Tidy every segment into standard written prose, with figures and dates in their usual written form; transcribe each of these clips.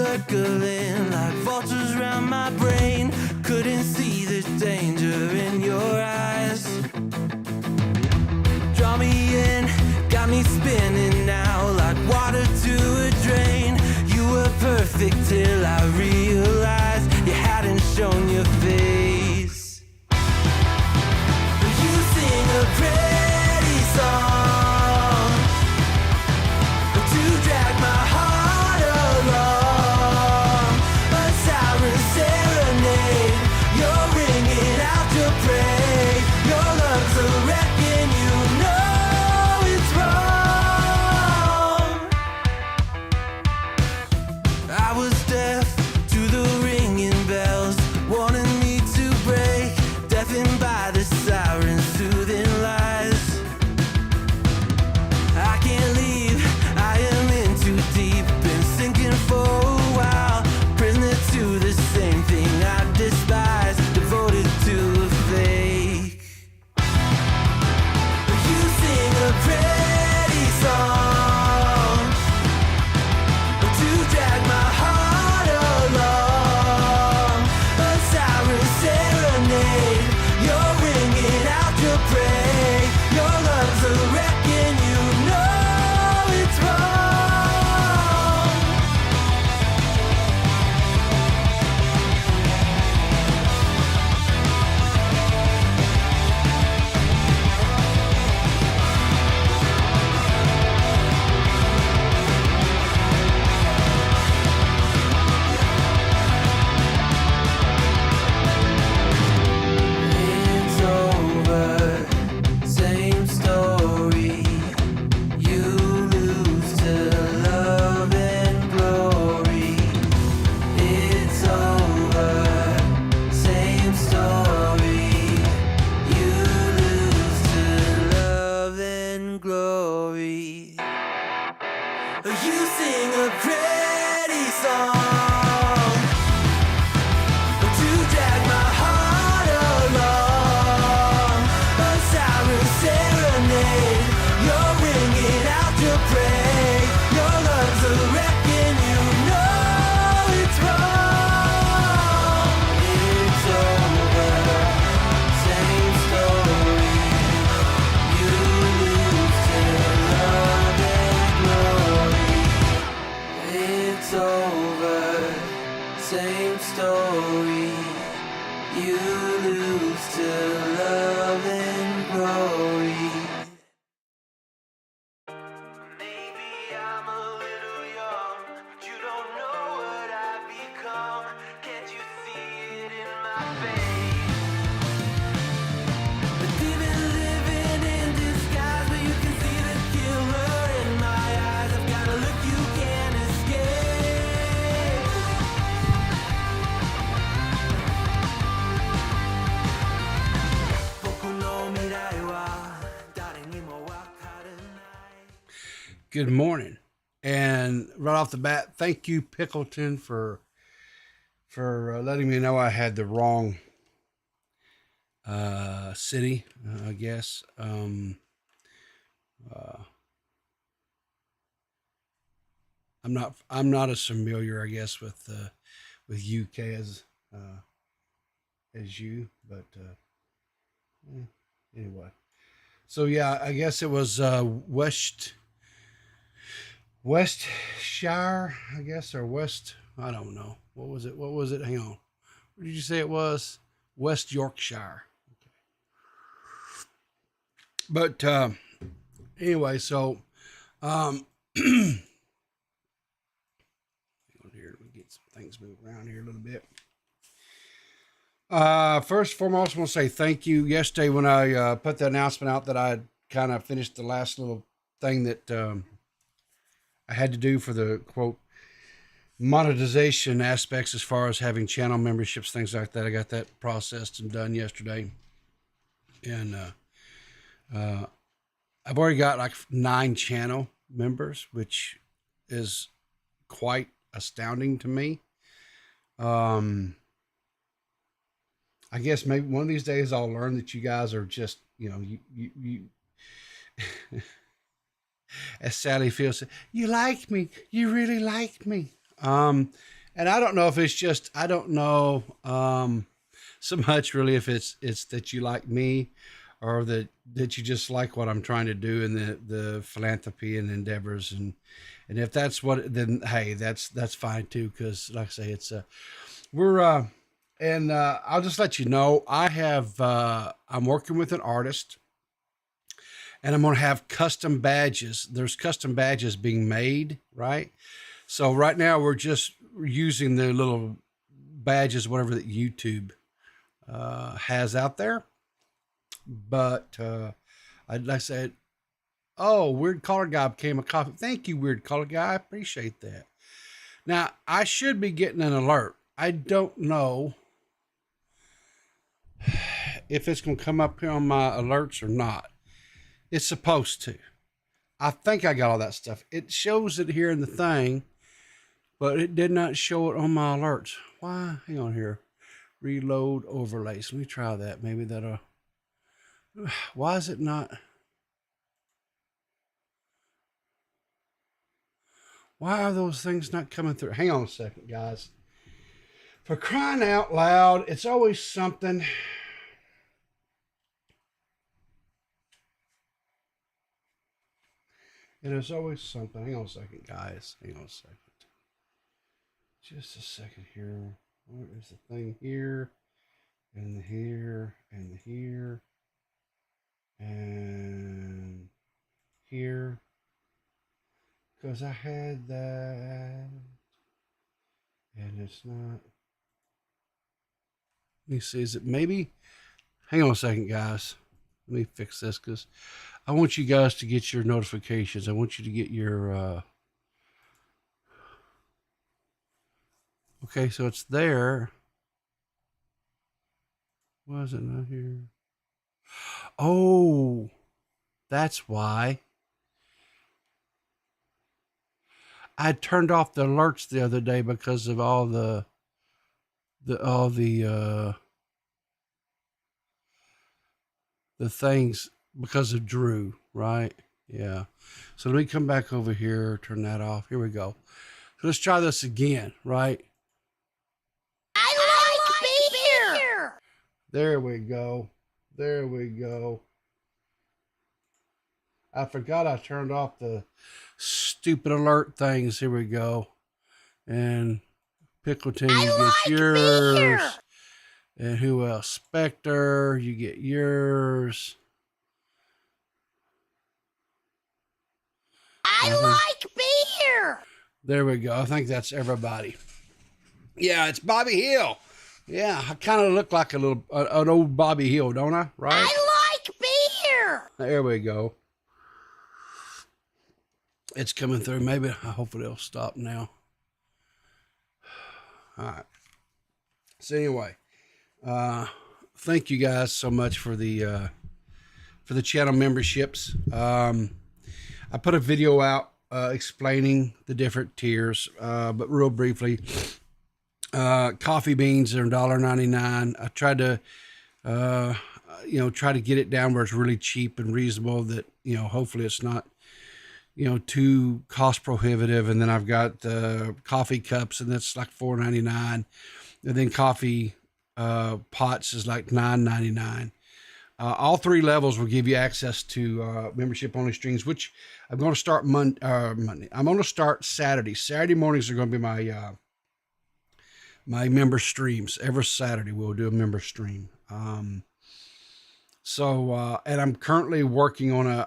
circling like vultures round my brain. Couldn't see the danger in your eyes. Draw me in, got me spinning now like water to a drain. You were perfect till I realized you hadn't shown your face. You sing a pretty song to drag my heart along, a siren serenade. You're ringing out your prey. Your lungs are wrecking, you know it's wrong. I was deaf to the ringing bells, wanting me to break, deafened by the sirens, soothing lies. I can't leave, I am in too deep, been sinking for a while, prisoner to the same thing I despise, devoted to a fake. You sing a pretty song to drag my heart along, a siren serenade. You're ringing out your prey. Your lungs are wrecking, you know it's wrong. It's over, same story. You lose to love and glory. It's over, same story. You lose to love and glory. You sing a pretty song to drag my heart along, a siren serenade. You're ringing out your prey. Your lungs are wrecking, you know it's wrong. It's over, same story. You lose to love and glory. It's over, same story. You lose to love and glory. Maybe I'm a little young, but you don't know what I've become. Can't you see it in my face? But even living in disguise, but you can see the killer in my eyes. I've got a look you can't escape. Boku no mirai wa dare ni mo wakaranai. Good morning. And right off the bat, thank you, Pickleton, for letting me know I had the wrong city, I guess. I'm not as familiar, I guess, with UK as you, but anyway. So yeah, I guess it was Westshire, I guess, or West. I don't know. What was it? Hang on. What did you say it was? West Yorkshire. Okay. But anyway, so hang on here. Let me get some things moving around here a little bit. First and foremost, I want to say thank you. Yesterday, when I put the announcement out that I had kind of finished the last little thing that I had to do for the quote monetization aspects, as far as having channel memberships, things like that. I got that processed and done yesterday, and I've already got like 9 channel members, which is quite astounding to me. I guess maybe one of these days I'll learn that you guys are just, you as Sally feels, you like me, you really like me. And I don't know if it's just, I don't know so much really if it's that you like me or that you just like what I'm trying to do in the philanthropy and endeavors. And if that's what, then hey, that's fine too. Cause like I say, it's I'll just let you know, I'm working with an artist and I'm going to have custom badges. There's custom badges being made, right? So right now we're just using the little badges, whatever that YouTube has out there. But like I said, oh, Weird Color Guy became a coffee. Thank you, Weird Color Guy. I appreciate that. Now, I should be getting an alert. I don't know if it's going to come up here on my alerts or not. It's supposed to. I think I got all that stuff. It shows it here in the thing, but it did not show it on my alerts. Why? Hang on here. Reload overlays. Let me try that. Maybe that'll... Why is it not... Why are those things not coming through? Hang on a second, guys. For crying out loud, it's always something. It is always something. Hang on a second, guys. Hang on a second. Just a second here. Where is the thing here? And here, and here, and here. Because I had that. And it's not. Let me see. Is it maybe? Hang on a second, guys. Let me fix this because I want you guys to get your notifications. I want you to get your... Okay, so it's there. Why is it not here? Oh, that's why. I turned off the alerts the other day because of all the things because of Drew, right? Yeah. So let me come back over here, turn that off. Here we go. So let's try this again, right? I like beer. There we go. There we go. I forgot I turned off the stupid alert things. Here we go. And Pickleton, you get yours. Beer. And who else? Spectre, you get yours. I like beer. There we go. I think that's everybody. Yeah, it's Bobby Hill. Yeah, I kind of look like an old Bobby Hill, don't I? Right? I like beer. There we go. It's coming through. Maybe, hopefully it'll stop now. All right. So anyway, thank you guys so much for the channel memberships. I put a video out explaining the different tiers, but real briefly, coffee beans are $1.99. I tried to, try to get it down where it's really cheap and reasonable that, hopefully it's not, too cost prohibitive. And then I've got coffee cups, and that's like $4.99. And then coffee pots is like $9.99. All three levels will give you access to membership only streams, which I'm going to start Monday. I'm going to start Saturday. Saturday mornings are going to be my my member streams. Every Saturday we'll do a member stream. And I'm currently working on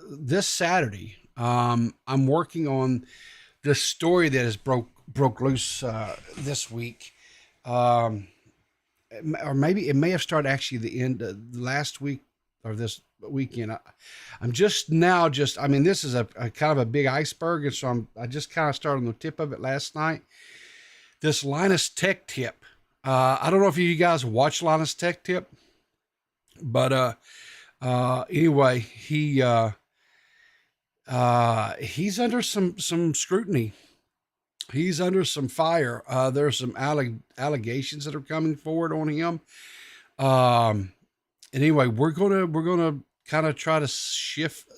this Saturday, I'm working on this story that has broke loose this week. Or maybe it may have started actually the end of last week or this weekend. I'm just now, this is a kind of a big iceberg. And so I just kind of started on the tip of it last night. This Linus Tech tip. I don't know if you guys watch Linus Tech tip, but anyway, he's under some scrutiny. He's under some fire. There's some allegations that are coming forward on him. And anyway, we're gonna kind of try to sift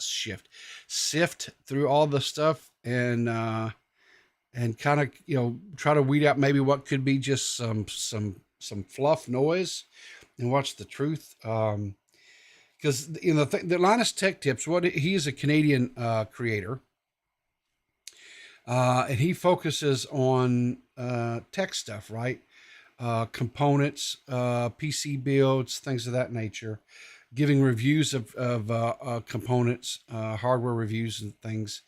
through all the stuff and and kind of, you know, try to weed out maybe what could be just some fluff noise and watch the truth. Because you know the Linus Tech Tips, he is a Canadian creator, and he focuses on tech stuff, right? Components, PC builds, things of that nature, giving reviews of components, hardware reviews and things.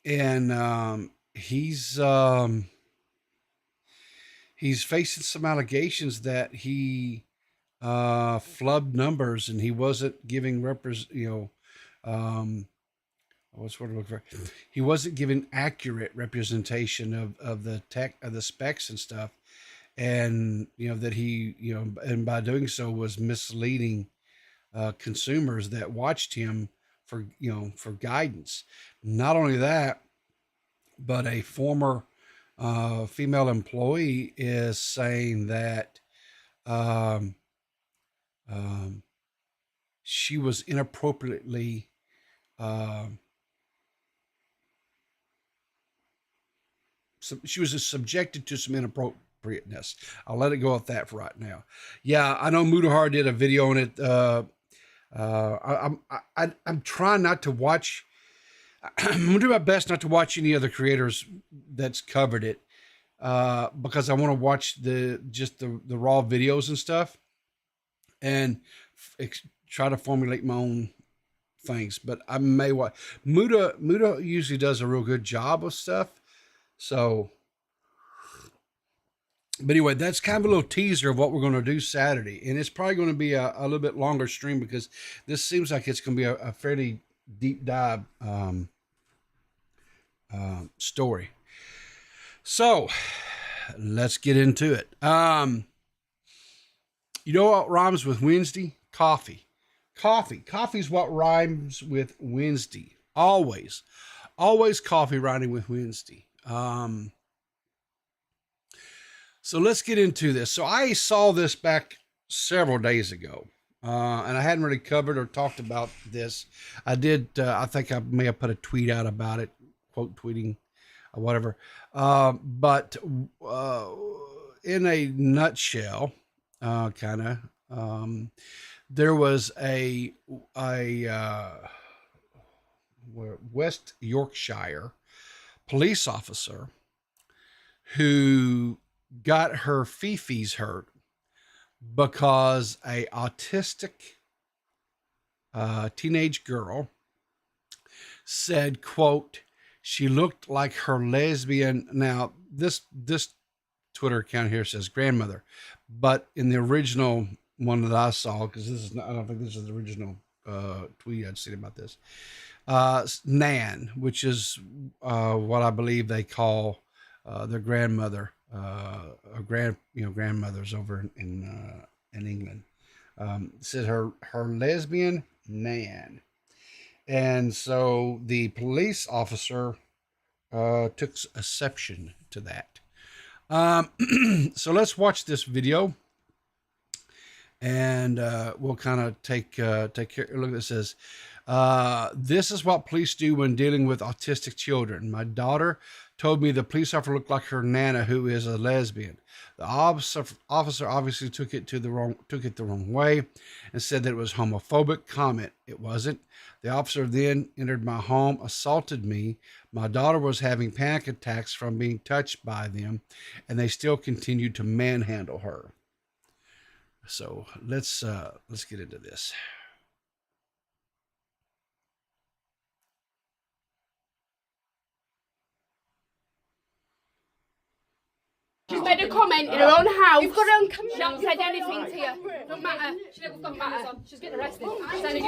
And he's facing some allegations that he flubbed numbers and he wasn't giving what's what I'm looking for. He wasn't giving accurate representation of the tech of the specs and stuff, and you know that he and by doing so was misleading consumers that watched him for guidance. Not only that, but a former female employee is saying that she was inappropriately she was subjected to some inappropriateness. I'll let it go at that for right now. Yeah, I know Mudahar did a video on it. I'm trying not to watch. I'm gonna do my best not to watch any other creators that's covered it, because I want to watch the raw videos and stuff, and try to formulate my own things. But I may watch. Muda usually does a real good job of stuff. So, but anyway, that's kind of a little teaser of what we're going to do Saturday, and it's probably going to be a little bit longer stream because this seems like it's going to be a fairly deep dive story. So let's get into it. You know what rhymes with Wednesday? Coffee. Coffee's what rhymes with Wednesday. Always coffee rhyming with Wednesday. So let's get into this. So I saw this back several days ago, and I hadn't really covered or talked about this. I did. I think I may have put a tweet out about it, quote tweeting, or whatever. But in a nutshell, there was a West Yorkshire police officer who got her fifis hurt because a autistic teenage girl said, quote, she looked like her lesbian. Now this Twitter account here says grandmother, but in the original one that I saw, because I don't think this is the original tweet I'd seen about this, Nan, which is what I believe they call their grandmother, grandmothers over in England. Said her lesbian Nan, and so the police officer took exception to that. So let's watch this video, and we'll kind of take care. Look, it says, this is what police do when dealing with autistic children. My daughter told me the police officer looked like her nana, who is a lesbian. The officer obviously took it the wrong way and said that it was homophobic comment. It wasn't. The officer then entered my home, assaulted me. My daughter was having panic attacks from being touched by them, and they still continued to manhandle her. So let's get into this. She's made a comment in her own house. You've got her own camera. She hasn't said anything to you. Don't matter. She never got cameras on. She's getting arrested. She's getting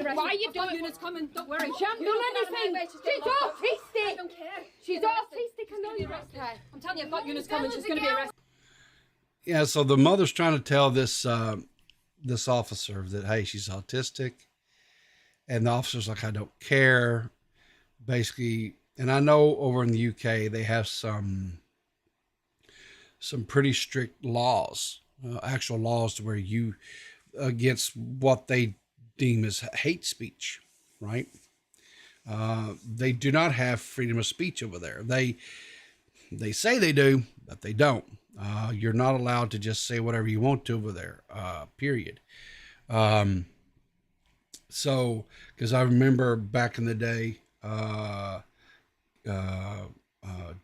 arrested. Why are you doing? Unit's coming. Don't worry. She hasn't done anything. She's autistic. I don't care. She's autistic. I know you're okay. I'm telling you, I've got units coming. She's going to be arrested. Yeah. So the mother's trying to tell this this officer that, hey, she's autistic, and the officer's like, I don't care. Basically. And I know over in the UK, they have some pretty strict laws, actual laws to where you, against what they deem as hate speech, right? They do not have freedom of speech over there. They say they do, but they don't. You're not allowed to just say whatever you want to over there, period. So, because I remember back in the day,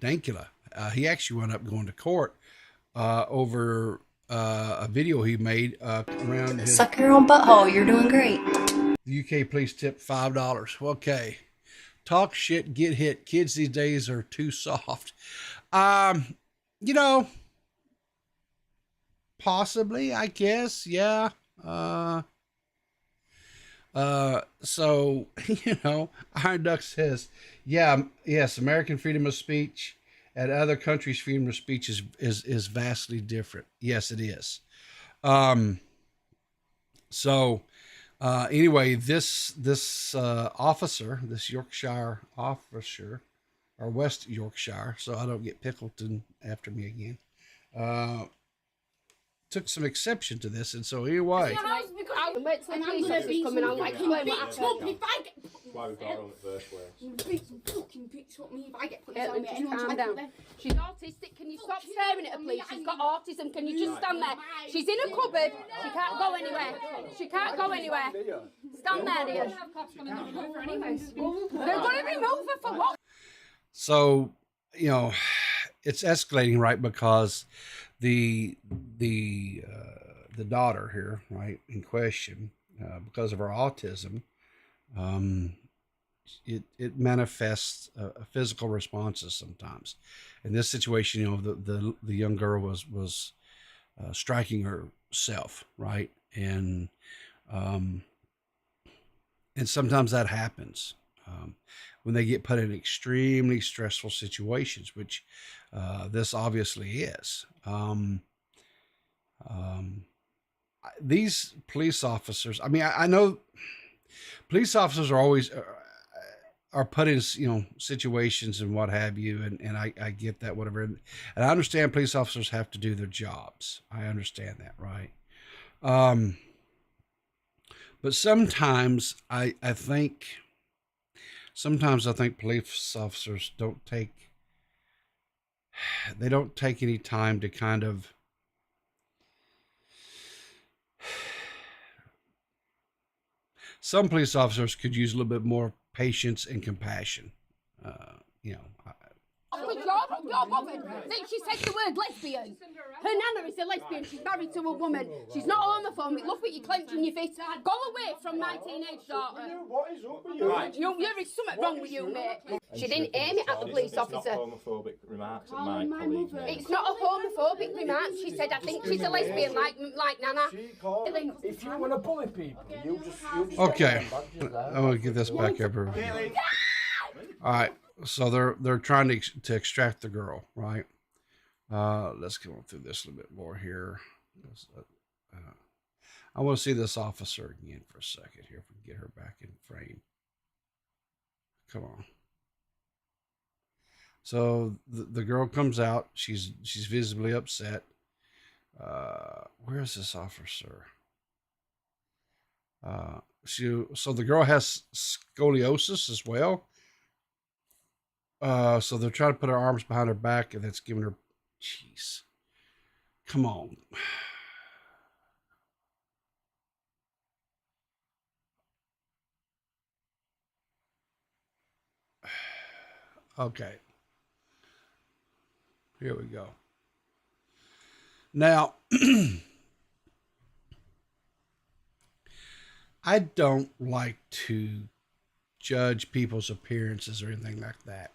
Dankula, he actually wound up going to court over a video he made around his... Suck your own butthole. You're doing great. The UK police tip $5. Okay. Talk shit, get hit. Kids these days are too soft. You know, possibly, I guess. Yeah. So, you know, Iron Duck says, yeah, yes, American freedom of speech and other countries' freedom of speech is vastly different. Yes, it is. Anyway, this officer, this Yorkshire officer, or West Yorkshire, so I don't get Pickleton after me again, took some exception to this, and so anyway. Wait till the police officer come and I'll explain what happened. That's why we've got her on the first place. Calm down. She's autistic. Can you stop staring at her, please? She's got autism. Can you just stand there? She's in a cupboard. She can't go anywhere. She can't go anywhere. Stand there, dear. They're going to remove her for what? So, you know, it's escalating, right? Because the daughter here, right, in question, because of her autism, it manifests physical responses sometimes. In this situation, you know, the young girl was striking herself, right, and sometimes that happens when they get put in extremely stressful situations, which this obviously is. These police officers, I mean, I know police officers are always are put in, you know, situations and what have you, and I get that, whatever, and I understand police officers have to do their jobs. I understand that, right? But sometimes I think police officers don't take any time to kind of some police officers could use a little bit more patience and compassion. You know. You're bothered. She said the word lesbian. Her nana is a lesbian. She's married to a woman. She's not homophobic. Look what you're clenching your fist. Go away from my teenage daughter. What is up with you? There is something wrong with you, mate. She didn't aim it at the police officer. Not homophobic remarks at my colleague. It's not a homophobic remark. She said, I think she's a lesbian like Nana. If you want to bully people, you just Okay. I'm gonna get this back up here. All right. So they're trying to extract the girl, right? Let's go through this a little bit more here. I want to see this officer again for a second here, if we can get her back in frame. Come on. So the girl comes out. She's visibly upset. Where is this officer? So the girl has scoliosis as well. So they're trying to put her arms behind her back, and that's giving her, jeez, come on. Okay. Here we go. Now, I don't like to judge people's appearances or anything like that.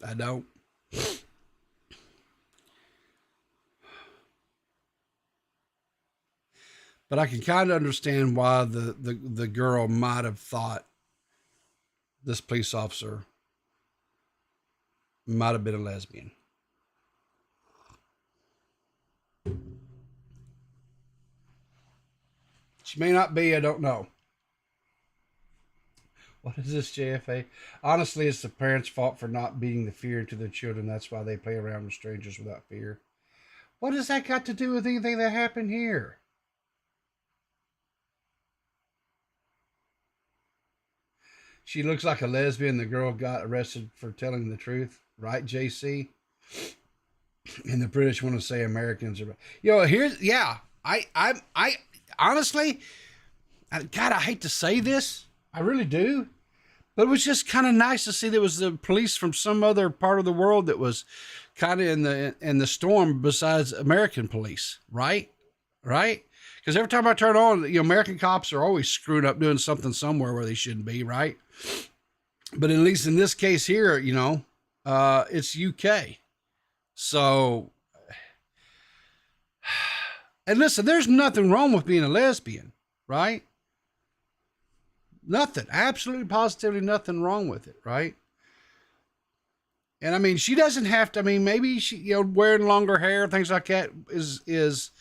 I don't. But I can kind of understand why the girl might have thought this police officer might have been a lesbian. She may not be, I don't know. What is this, JFA? Honestly, it's the parents' fault for not beating the fear into their children. That's why they play around with strangers without fear. What has that got to do with anything that happened here? she looks like a lesbian. The girl got arrested for telling the truth, right, JC? And the British want to say Americans are, here's, yeah, I honestly, God, I hate to say this, I really do, but it was just kind of nice to see there was the police from some other part of the world that was kind of in the storm besides American police, right? Because every time I turn on, American cops are always screwed up doing something somewhere where they shouldn't be, right? But at least in this case here, it's UK. So, and listen, there's nothing wrong with being a lesbian, right? Nothing, absolutely positively nothing wrong with it, right? And I mean, she doesn't have to, maybe she, wearing longer hair, things like that is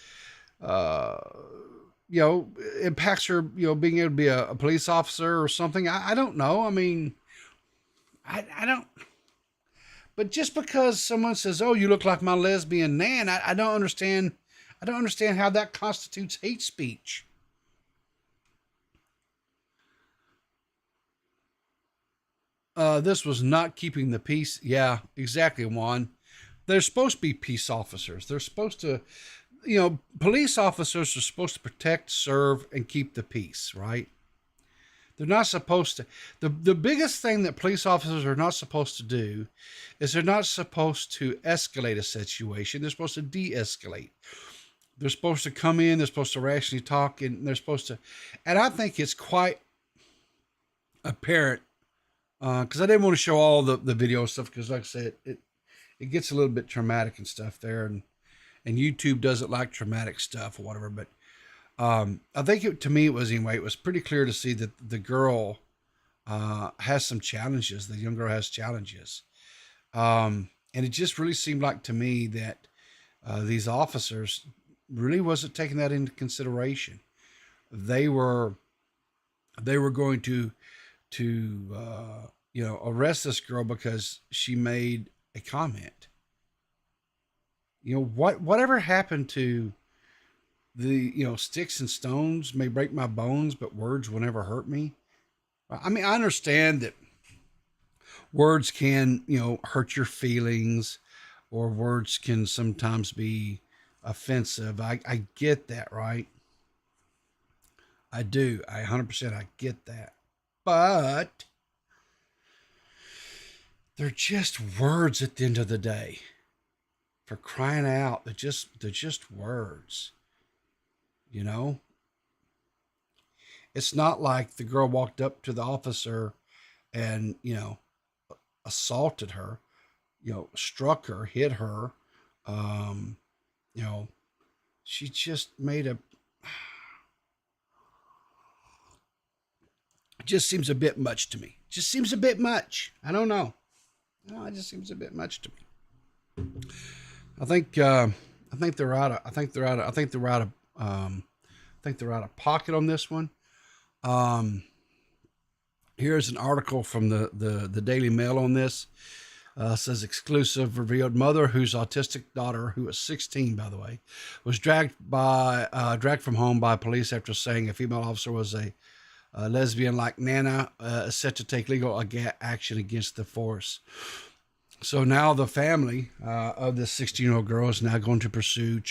impacts her, being able to be a police officer or something. I don't know. I don't. But just because someone says, "Oh, you look like my lesbian nan," I don't understand. I don't understand how that constitutes hate speech. This was not keeping the peace. Yeah, exactly, Juan. They're supposed to be peace officers. They're supposed to, police officers are supposed to protect, serve, and keep the peace, right? They're not supposed to. The biggest thing that police officers are not supposed to do is they're not supposed to escalate a situation. They're supposed to de-escalate. They're supposed to come in. They're supposed to rationally talk, and they're supposed to. And I think it's quite apparent because I didn't want to show all the video stuff because, like I said, it gets a little bit traumatic and stuff there, and YouTube doesn't like traumatic stuff or whatever, but. I think to me, it was pretty clear to see that the girl has some challenges. The young girl has challenges. And it just really seemed like to me that these officers really wasn't taking that into consideration. They were going to arrest this girl because she made a comment. Whatever happened to the, sticks and stones may break my bones, but words will never hurt me. I understand that words can, hurt your feelings, or words can sometimes be offensive. I get that, right? I do. 100% I get that. But they're just words at the end of the day. For crying out, they're just words. It's not like the girl walked up to the officer and, assaulted her, struck her, hit her. She just made it just seems a bit much to me. Just seems a bit much. I don't know. No, it just seems a bit much to me. I think they're out of pocket on this one. Here's an article from the Daily Mail on this. Says exclusive revealed mother whose autistic daughter, who was 16 by the way, was dragged from home by police after saying a female officer was a lesbian like Nana, is set to take legal action against the force. So now the family of this 16-year-old girl is now going to pursue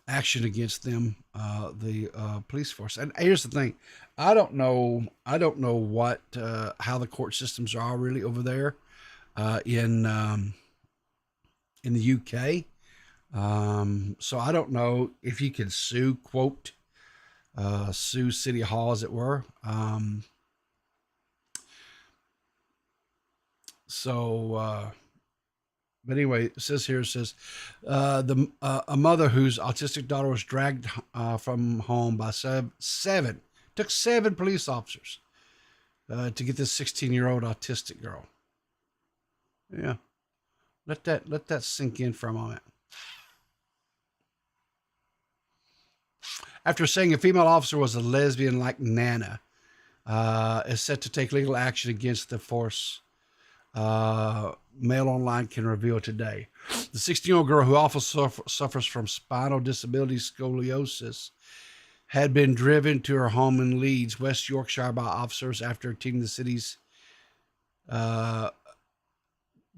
action against them, the police force. And here's the thing, I don't know what how the court systems are really over there in the UK. So I don't know if you can sue City Hall, as it were. But anyway, it says a mother whose autistic daughter was dragged from home by took seven police officers to get this 16-year-old autistic girl. Yeah, let that sink in for a moment. After saying a female officer was a lesbian like Nana, is set to take legal action against the force. Mail Online can reveal today. The 16-year-old girl, who also suffers from spinal disability scoliosis, had been driven to her home in Leeds, West Yorkshire, by officers after attending the city's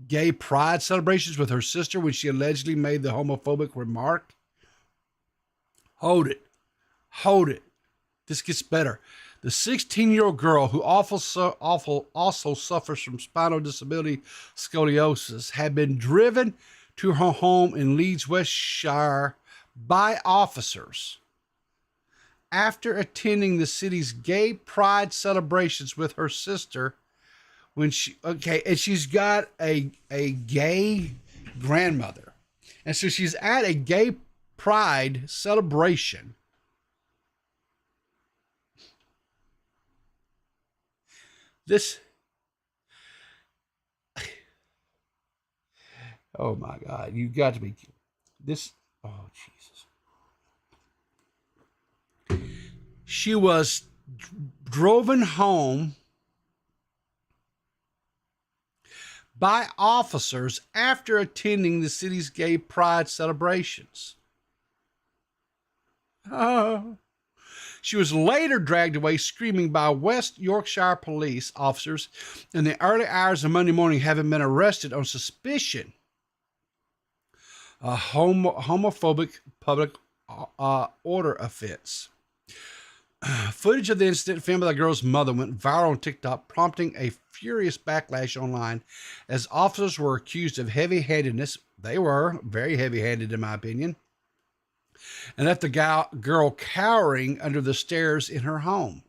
gay pride celebrations with her sister when she allegedly made the homophobic remark. Hold it. This gets better. The 16-year-old girl, who also suffers from spinal disability scoliosis, had been driven to her home in Leeds, West Yorkshire by officers after attending the city's gay pride celebrations with her sister and she's got a gay grandmother. And so she's at a gay pride celebration. Oh my God, you got to be this. Oh, Jesus. She was driven home by officers after attending the city's gay pride celebrations. She was later dragged away screaming by West Yorkshire police officers in the early hours of Monday morning, having been arrested on suspicion of homophobic public order offense. Footage of the incident filmed by the girl's mother went viral on TikTok, prompting a furious backlash online as officers were accused of heavy-handedness. They were very heavy-handed, in my opinion, and left the girl cowering under the stairs in her home.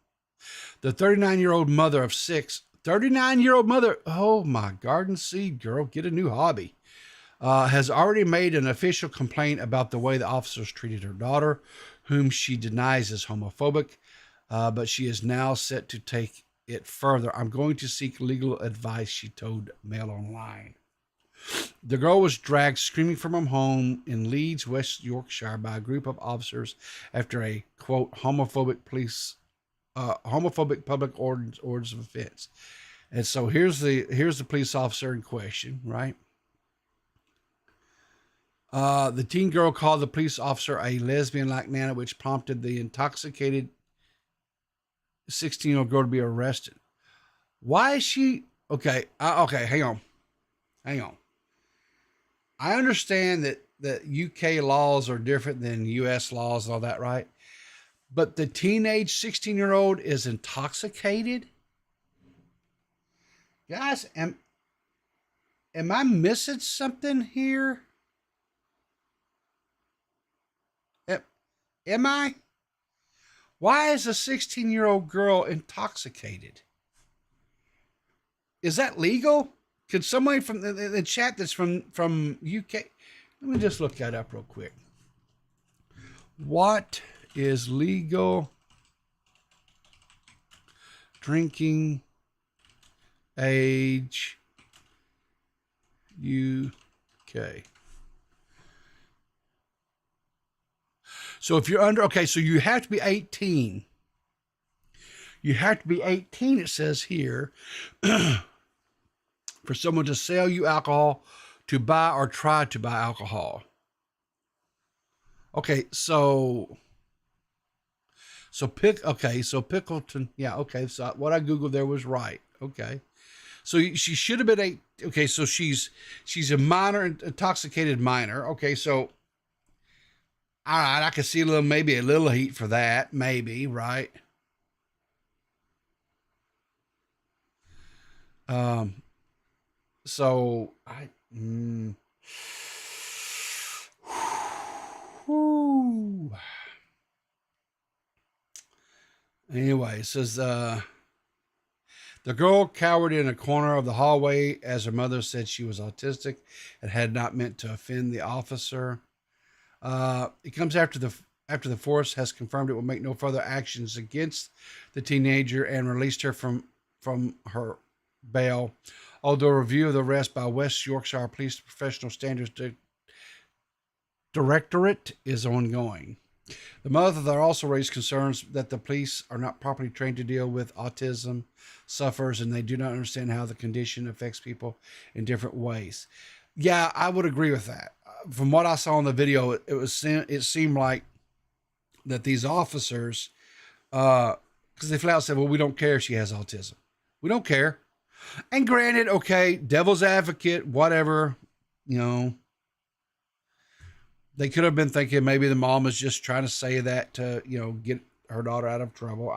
The 39-year-old mother of 6, 39-year-old mother, oh my garden seed girl, get a new hobby, has already made an official complaint about the way the officers treated her daughter, whom she denies is homophobic, but she is now set to take it further. I'm going to seek legal advice, she told Mail Online. The girl was dragged screaming from her home in Leeds, West Yorkshire, by a group of officers after a, quote, homophobic public orders of offense. And so here's the police officer in question, right? The teen girl called the police officer a lesbian-like nana, which prompted the intoxicated 16-year-old girl to be arrested. Why is she... Okay, hang on. I understand that UK laws are different than US laws and all that, right? But the teenage 16-year-old is intoxicated? Guys, am I missing something here? Am I? Why is a 16-year-old girl intoxicated? Is that legal? Could somebody from the chat that's from UK, let me just look that up real quick. What is legal drinking age UK? So if you're under, okay, so you have to be 18. You have to be 18, it says here, for someone to sell you alcohol, to buy or try to buy alcohol. Okay, so Pickleton, yeah, okay, so what I Googled there was right. Okay. So she should have been 8. Okay, so she's a minor, intoxicated minor. Okay, so all right, I can see maybe a little heat for that, maybe, right? So anyway, it says the girl cowered in a corner of the hallway as her mother said she was autistic and had not meant to offend the officer. It comes after the force has confirmed it will make no further actions against the teenager and released her from her bail. Although a review of the arrest by West Yorkshire Police Professional Standards Directorate is ongoing. The mother also raised concerns that the police are not properly trained to deal with autism sufferers, and they do not understand how the condition affects people in different ways. Yeah, I would agree with that. From what I saw in the video, it seemed like that these officers, because they flat out said, well, we don't care if she has autism. We don't care. And granted, okay, devil's advocate, whatever, you know, they could have been thinking maybe the mom is just trying to say that to, you know, get her daughter out of trouble.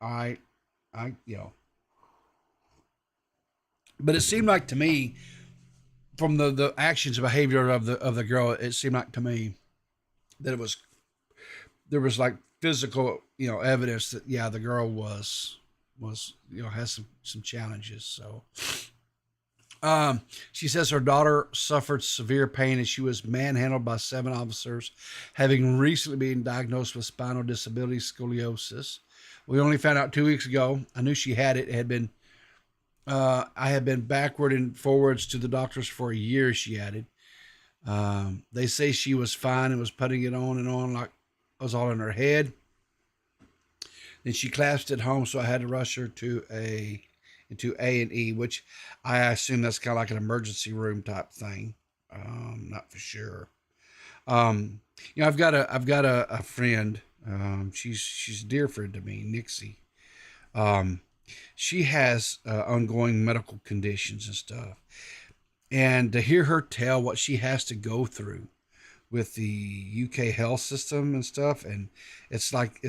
You know, but it seemed like to me, from the actions and behavior of the girl, it seemed like to me that there was like physical, you know, evidence that, yeah, the girl was, you know, has some challenges. So, she says her daughter suffered severe pain and she was manhandled by 7 officers, having recently been diagnosed with spinal disability scoliosis. We only found out 2 weeks ago. I knew she had it. It had been, I had been backward and forwards to the doctors for a year, she added. They say she was fine and was putting it on and on like it was all in her head. Then she collapsed at home, so I had to rush her to into A&E, which I assume that's kind of like an emergency room type thing. Not for sure. You know, I've got a friend. She's a dear friend to me, Nixie. She has ongoing medical conditions and stuff, and to hear her tell what she has to go through with the UK health system and stuff, and it's like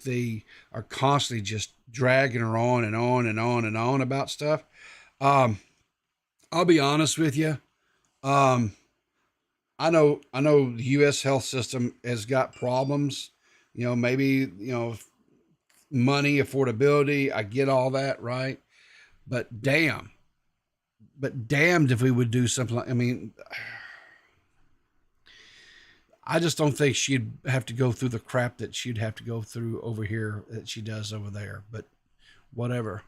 they are constantly just dragging her on and on and on and on about stuff. I'll be honest with you. I know the US health system has got problems, you know, maybe, you know, money, affordability, I get all that, right? But damned if we would do something like, I mean, I just don't think she'd have to go through the crap that she'd have to go through over here that she does over there, but whatever.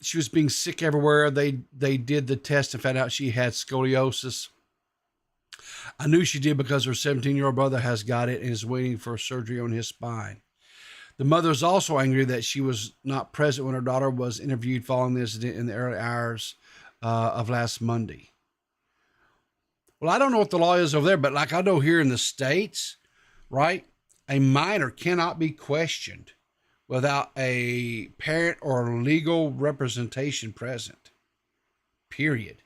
She was being sick everywhere. They did the test and found out she had scoliosis. I knew she did because her 17-year-old brother has got it and is waiting for surgery on his spine. The mother is also angry that she was not present when her daughter was interviewed following the incident in the early hours of last Monday. Well, I don't know what the law is over there, but like I know here in the States, right, a minor cannot be questioned without a parent or legal representation present. Period.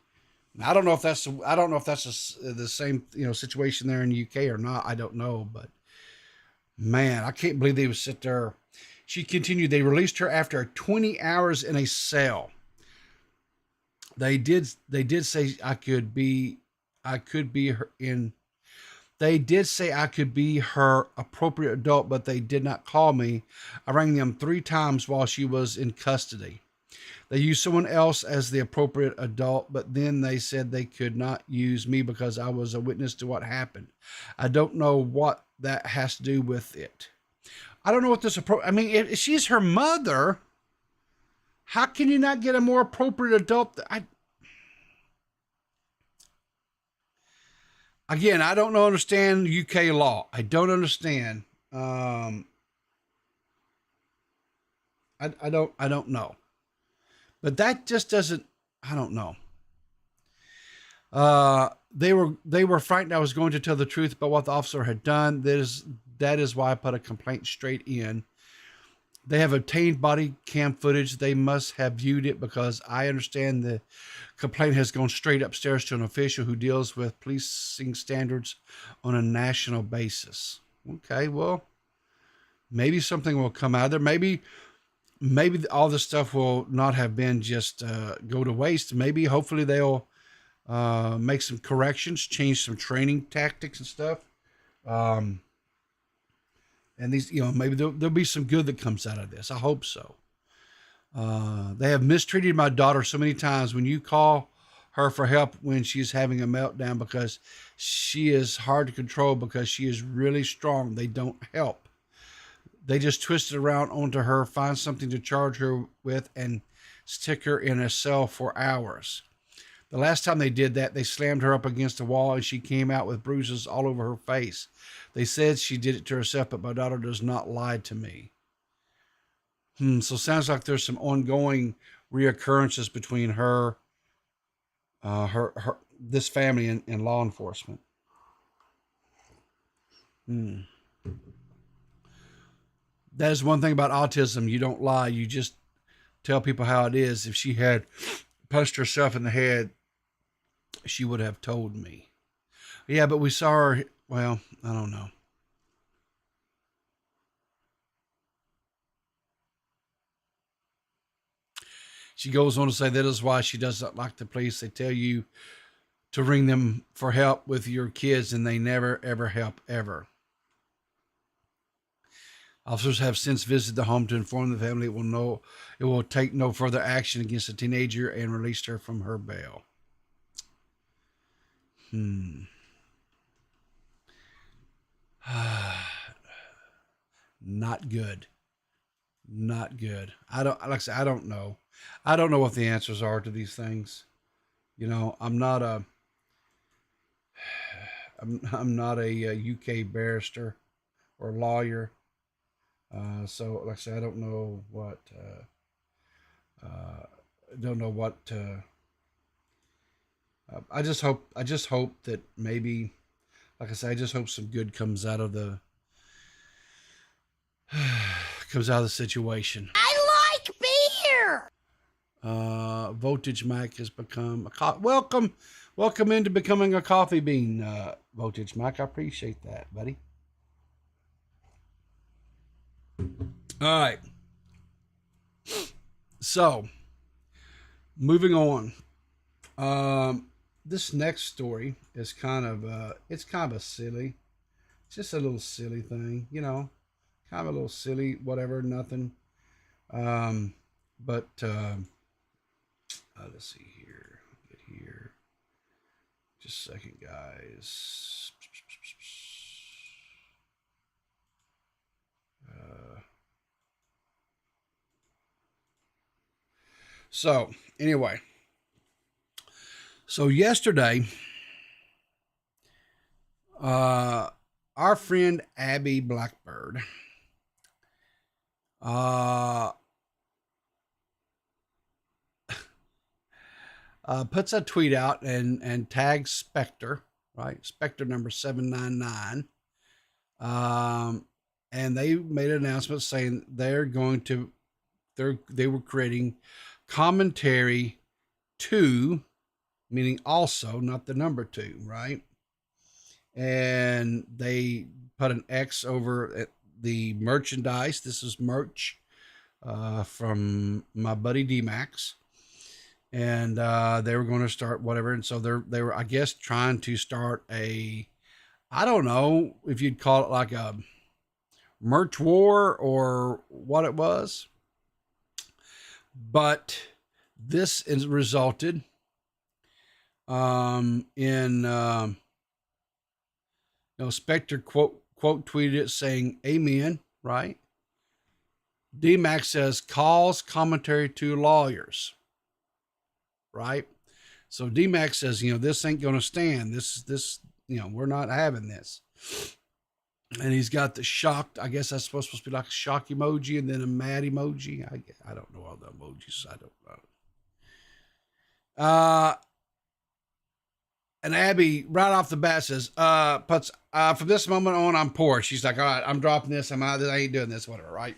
I don't know if that's the same, you know, situation there in the UK or not. I don't know, but man, I can't believe they would sit there. She continued. They released her after 20 hours in a cell. They did say I could be her in. They did say I could be her appropriate adult, but they did not call me. I rang them 3 times while she was in custody. They used someone else as the appropriate adult, but then they said they could not use me because I was a witness to what happened. I don't know what that has to do with it. I don't know what this I mean, if she's her mother, how can you not get a more appropriate adult? Again, I don't understand UK law. I don't understand. I don't know. But that just doesn't, I don't know. They were frightened I was going to tell the truth about what the officer had done. That is why I put a complaint straight in. They have obtained body cam footage. They must have viewed it because I understand the complaint has gone straight upstairs to an official who deals with policing standards on a national basis. Okay, well, maybe something will come out of there. Maybe all this stuff will not have been just go to waste. Maybe, hopefully, they'll make some corrections, change some training tactics and stuff. And these, you know, maybe there'll be some good that comes out of this. I hope so. They have mistreated my daughter so many times. When you call her for help when she's having a meltdown because she is hard to control because she is really strong, they don't help. They just twist it around onto her, find something to charge her with, and stick her in a cell for hours. The last time they did that, they slammed her up against a wall and she came out with bruises all over her face. They said she did it to herself, but my daughter does not lie to me. So sounds like there's some ongoing reoccurrences between her this family in law enforcement. That is one thing about autism. You don't lie. You just tell people how it is. If she had punched herself in the head, she would have told me. Yeah, but we saw her. Well, I don't know. She goes on to say that is why she doesn't like the police. They tell you to ring them for help with your kids, and they never, ever help, ever. Officers have since visited the home to inform the family it will take no further action against the teenager and released her from her bail. Not good. Not good. Like I said, I don't know. I don't know what the answers are to these things. You know, I'm not a UK barrister or lawyer. So like I said, I don't know what, I just hope that maybe, like I said, I just hope some good comes out of the situation. I like beer. Voltage Mac has become welcome into becoming a coffee bean, Voltage Mac. I appreciate that, buddy. All right. So, moving on. This next story is kind of a silly, it's just a little silly thing, you know, kind of a little silly, whatever, nothing. But let's see here. Get here. Just a second, guys. So anyway, so yesterday, our friend Abby Blackbird, puts a tweet out and tags Spectre, right? Spectre number 799. And they made an announcement saying they were creating commentary 2, meaning also, not the number 2, right? And they put an X over at the merchandise. This is merch from my buddy D-Max. And they were going to start whatever. And so they were, I guess, trying to start I don't know if you'd call it like a merch war or what it was. But this is resulted in Spectre quote tweeted it saying amen, right? D-Max says calls commentary to lawyers, right? So D-Max says, this ain't going to stand. This, we're not having this. And he's got the shocked, I guess that's supposed to be like a shock emoji and then a mad emoji. I don't know all the emojis. I don't know. And Abby right off the bat says, from this moment on, I'm poor. She's like, all right, I'm dropping this. I'm out of this. I ain't doing this, whatever. Right.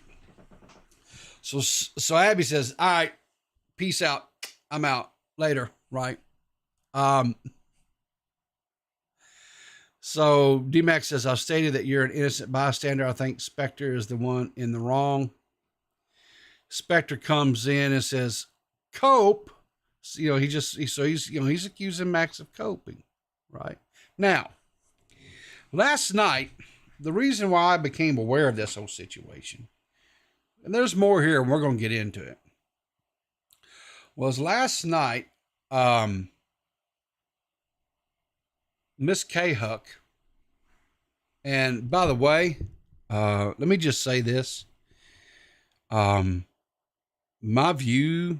So Abby says, all right, peace out. I'm out later. Right. So D-Max says, I've stated that you're an innocent bystander. I think Spectre is the one in the wrong. Spectre comes in and says, cope. He's accusing Max of coping, right? Now, last night, the reason why I became aware of this whole situation, and there's more here and we're going to get into it, was last night, Miss K Huck, and by the way, let me just say this. My view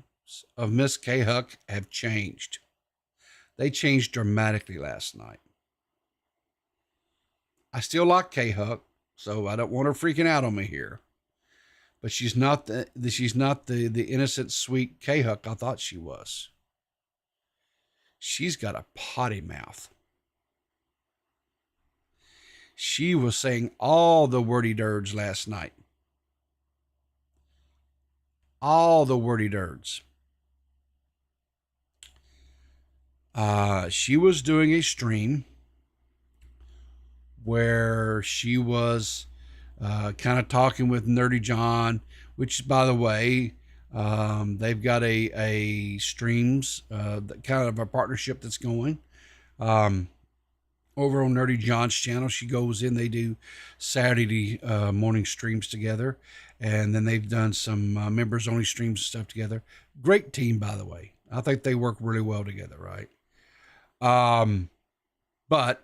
of Miss K Huck have changed. They changed dramatically last night. I still like K Huck, so I don't want her freaking out on me here. But she's not the innocent, sweet K Huck I thought she was. she's got a potty mouth. She was saying all the wordy dirge last night. All the wordy dirge. She was doing a stream where she was kind of talking with Nerdy John, which, by the way, they've got a streams, kind of a partnership that's going over on Nerdy John's channel. She goes in, they do Saturday morning streams together, and then they've done some members only streams and stuff together. Great team, by the way. I think they work really well together, right? But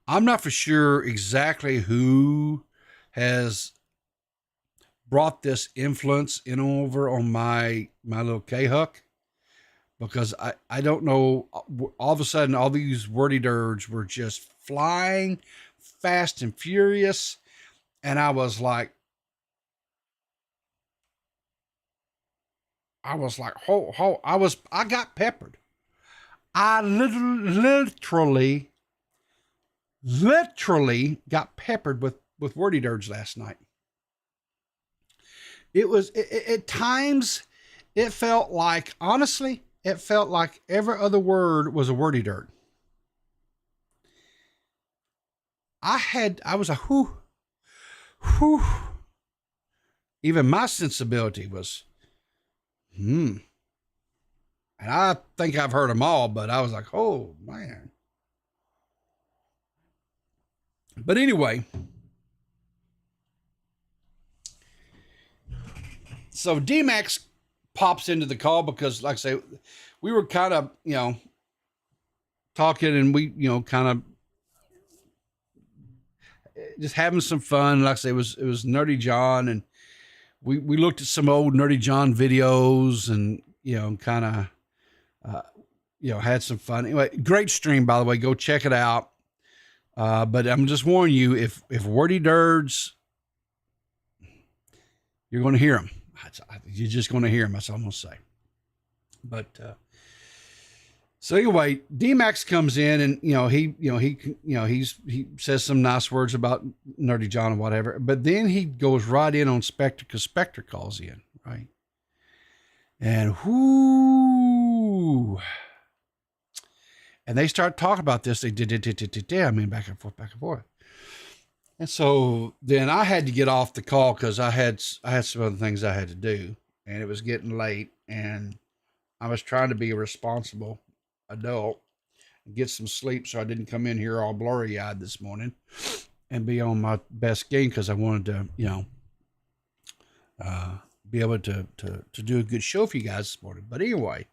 I'm not for sure exactly who has brought this influence in over on my little K-Huck, because I don't know. All of a sudden, all these wordy dirge were just flying fast and furious. And I was like, I got peppered. I literally got peppered with wordy dirge last night. It was, at times, it felt like, honestly, it felt like every other word was a wordy dirt. I was a whoo. Even my sensibility was, And I think I've heard them all, but I was like, oh, man. But anyway, so D-Max pops into the call because, like I say, we were kind of, talking, and we, kind of just having some fun. Like I say, it was Nerdy John, and we looked at some old Nerdy John videos, and, kind of, had some fun. Anyway, great stream, by the way. Go check it out. But I'm just warning you, if wordy dirds, you're going to hear them. You're just going to hear them. That's all I'm going to say. But, so anyway, D-Max comes in, and, he says some nice words about Nerdy John and whatever, but then he goes right in on Spectre, because Spectre calls in, right? And and they start talking about this. They did, back and forth. And so then I had to get off the call because I had some other things I had to do, and it was getting late, and I was trying to be a responsible adult and get some sleep, so I didn't come in here all blurry-eyed this morning and be on my best game, because I wanted to, be able to do a good show for you guys this morning. But anyway,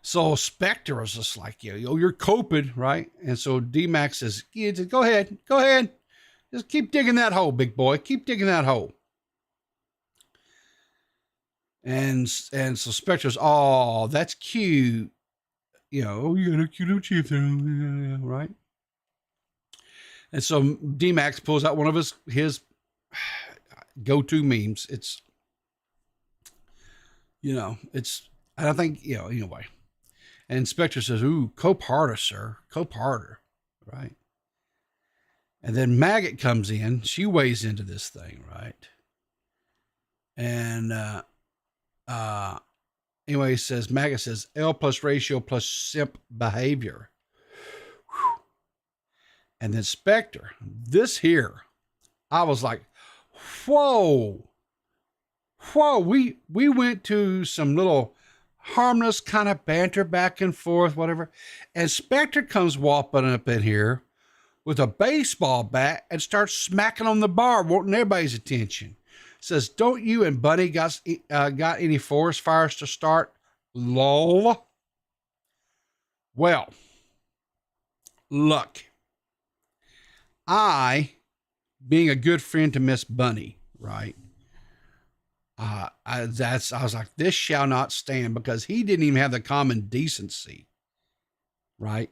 so Spectre was just like, you're coping, right? And so D-Max says, go ahead. Just keep digging that hole, big boy. Keep digging that hole. And so Spectre's, oh, that's cute. You got a cute little chief there, right? And so D-Max pulls out one of his go-to memes. It's, I don't think, anyway. And Spectre says, ooh, cope harder, sir. Cope harder, right? And then Maggot comes in. She weighs into this thing, right? And anyway, Maggot says, L plus ratio plus simp behavior. Whew. And then Spectre, this here, I was like, whoa. We went to some little harmless kind of banter back and forth, whatever. And Spectre comes walking up in here with a baseball bat and starts smacking on the bar, wanting everybody's attention. Says, don't you and Bunny got any forest fires to start? Lol. Well, look, being a good friend to Miss Bunny, right? I was like, this shall not stand, because he didn't even have the common decency, right,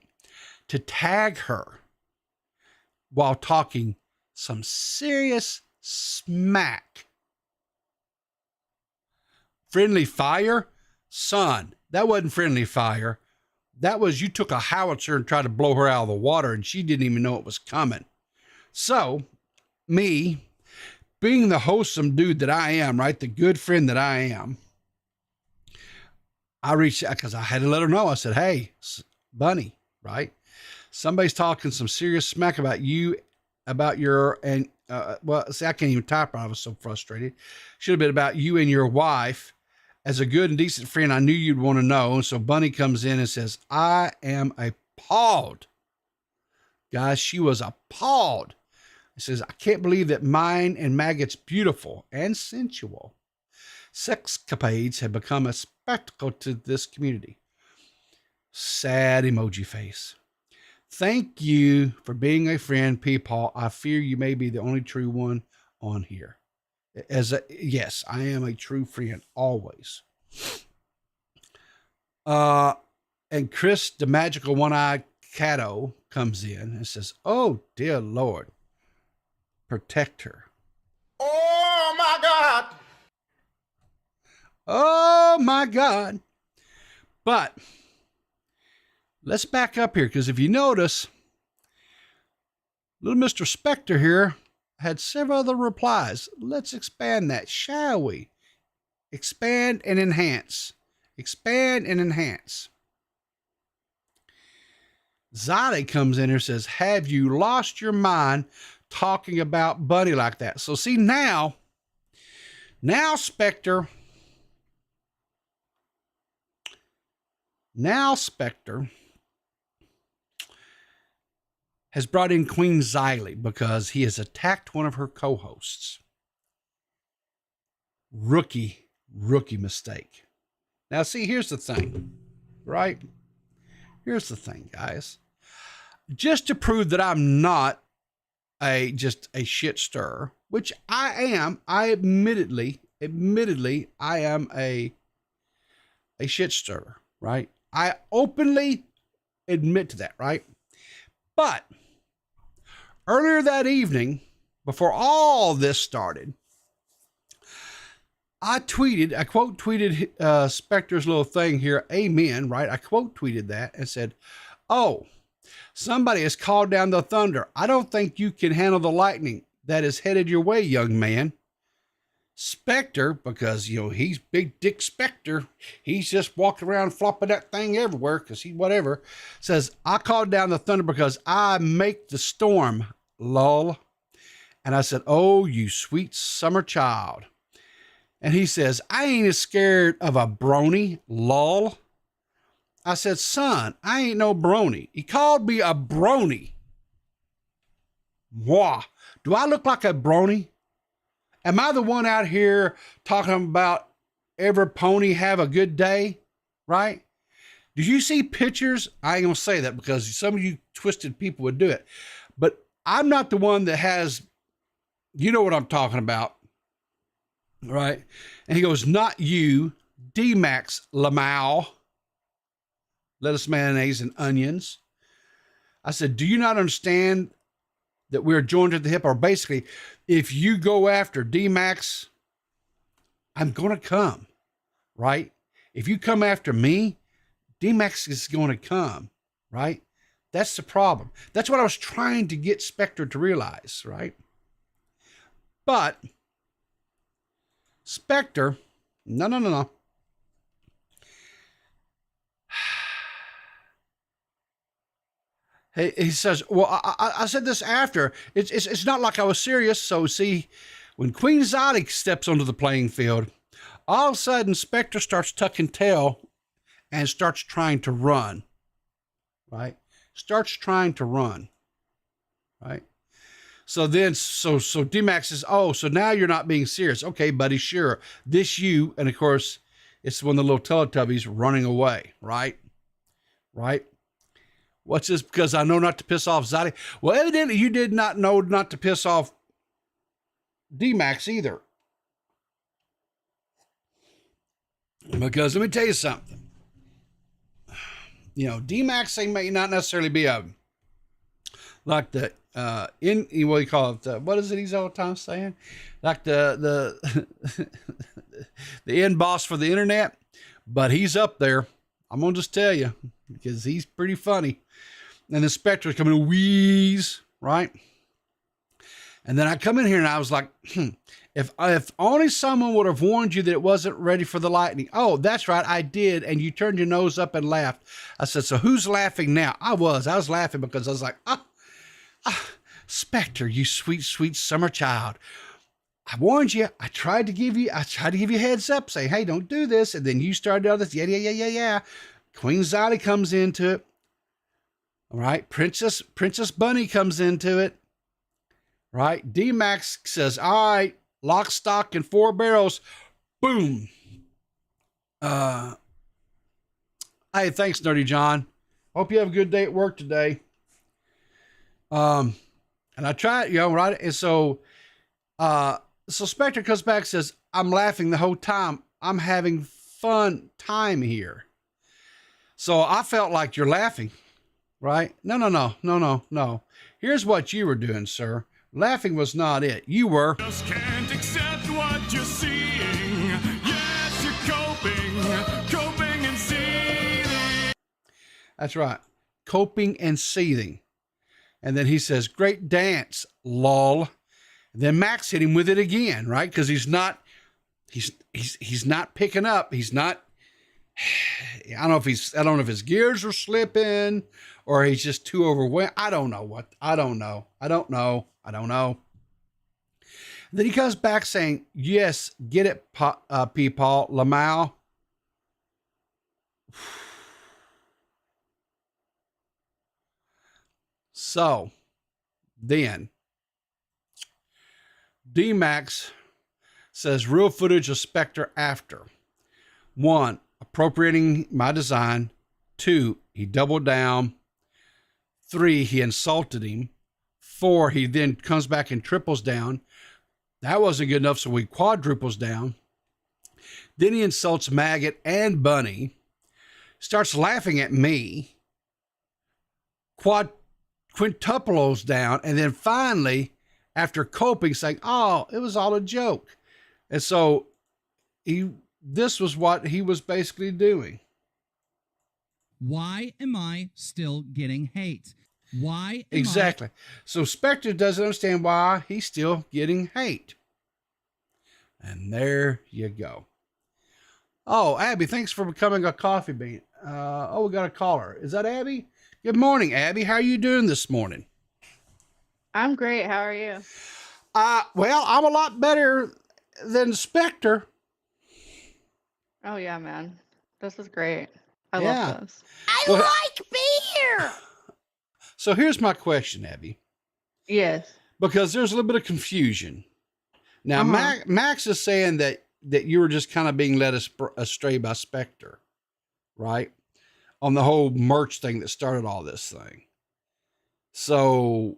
to tag her while talking some serious smack. Friendly fire? Son, that wasn't friendly fire. That was, you took a howitzer and tried to blow her out of the water, and she didn't even know it was coming. So, me, being the wholesome dude that I am, right, the good friend that I am, I reached out because I had to let her know. I said, hey, Bunny, right? Somebody's talking some serious smack about you, about your, and, well, see, I can't even type. I was so frustrated. Should have been about you and your wife. As a good and decent friend, I knew you'd want to know. And so Bunny comes in and says, I am appalled. Guys, she was appalled. He says, I can't believe that mine and Maggot's beautiful and sensual sexcapades have become a spectacle to this community. Sad emoji face. Thank you for being a friend, Peepaw. I fear you may be the only true one on here. Yes, I am a true friend, always. And Chris, the magical one-eyed Cato, comes in and says, oh, dear Lord, protect her. Oh my God! Oh my God. But let's back up here, because if you notice, little Mr. Spectre here had several other replies. Let's expand that, shall we? Expand and enhance. Expand and enhance. Zoddy comes in here and says, have you lost your mind talking about Bunny like that? So see, now Spectre has brought in Queen Xylee because he has attacked one of her co-hosts. Rookie mistake. Now, see, here's the thing, right? Here's the thing, guys. Just to prove that I'm not just a shit stirrer, which I am. I admittedly, I am a shit stirrer, right? I openly admit to that, right? But earlier that evening, before all this started, I quote tweeted Spectre's little thing here, amen, right? I quote tweeted that and said, oh, somebody has called down the thunder. I don't think you can handle the lightning that is headed your way, young man. Spectre, because, he's Big Dick Spectre. He's just walking around flopping that thing everywhere because he whatever. Says, I called down the thunder because I make the storm, lol. And I said, oh, you sweet summer child. And he says, I ain't as scared of a brony, lol. I said, son, I ain't no brony. He called me a brony. Wah. Do I look like a brony? Am I the one out here talking about every pony have a good day? Right? Did you see pictures? I ain't going to say that because some of you twisted people would do it. But I'm not the one that has, you know what I'm talking about. Right? And he goes, not you, D-Max Lamau. Lettuce, mayonnaise, and onions. I said, do you not understand that we're joined at the hip? Or basically, if you go after D-Max, I'm going to come, right? If you come after me, D-Max is going to come, right? That's the problem. That's what I was trying to get Spectre to realize, right? But Spectre, no. He says, well, I said this after. It's not like I was serious. So see, when Queen Xylee steps onto the playing field, all of a sudden Spectre starts tucking tail and starts trying to run, right? Starts trying to run, right? So then, so D-Max says, oh, so now you're not being serious. Okay, buddy, sure. This you, and of course, it's one of the little Teletubbies running away, right? Right? What's this? Because I know not to piss off Xylee. Well, evidently you did not know not to piss off D-Max either. Because let me tell you something. D-Max, they may not necessarily be like the what do you call it? What is it he's all the time saying? Like the the end boss for the internet, but he's up there. I'm going to just tell you because he's pretty funny. And the Spectre's coming to wheeze, right? And then I come in here and I was like, if only someone would have warned you that it wasn't ready for the lightning. Oh, that's right, I did. And you turned your nose up and laughed. I said, so who's laughing now? I was laughing because I was like, Spectre, you sweet, sweet summer child. I warned you. I tried to give you a heads up, saying, hey, don't do this. And then you started all this. Yeah. Queen Xylee comes into it. All right. Princess Bunny comes into it. Right. D-Max says, all right, lock, stock, and 4 barrels. Boom. Hey, thanks, Nerdy John. Hope you have a good day at work today. And I tried, right. And so Spectre comes back and says, I'm laughing the whole time. I'm having fun time here. So I felt like you're laughing, right? No. Here's what you were doing, sir. Laughing was not it. You were. Just can't accept what you're seeing. Yes, you're coping and seething. That's right. Coping and seething. And then he says, great dance, lol. Then Max hit him with it again, right? Because he's not picking up. He's not. I don't know if his gears are slipping or he's just too overwhelmed. I don't know. Then he comes back saying, yes, get it, Peepaw, Lamau. So then D-Max says real footage of Spectre after. 1, appropriating my design. 2, he doubled down. 3, he insulted him. 4, he then comes back and triples down. That wasn't good enough, so he quadruples down. Then he insults Maggot and Bunny. Starts laughing at me. Quintuples down. And then finally, after coping, saying, oh, it was all a joke. And so this was what he was basically doing. Why am I still getting hate? Why? Exactly. So Spectre doesn't understand why he's still getting hate. And there you go. Oh, Abby, thanks for becoming a coffee bean. We got a caller. Is that Abby? Good morning, Abby. How are you doing this morning? I'm great. How are you? Well, I'm a lot better than Spectre. Oh, yeah, man. This is great. I Yeah. love this. I like beer. So here's my question, Abby, Yes. because there's a little bit of confusion. Now, Max is saying that you were just kind of being led astray by Spectre, right? On the whole merch thing that started all this thing. So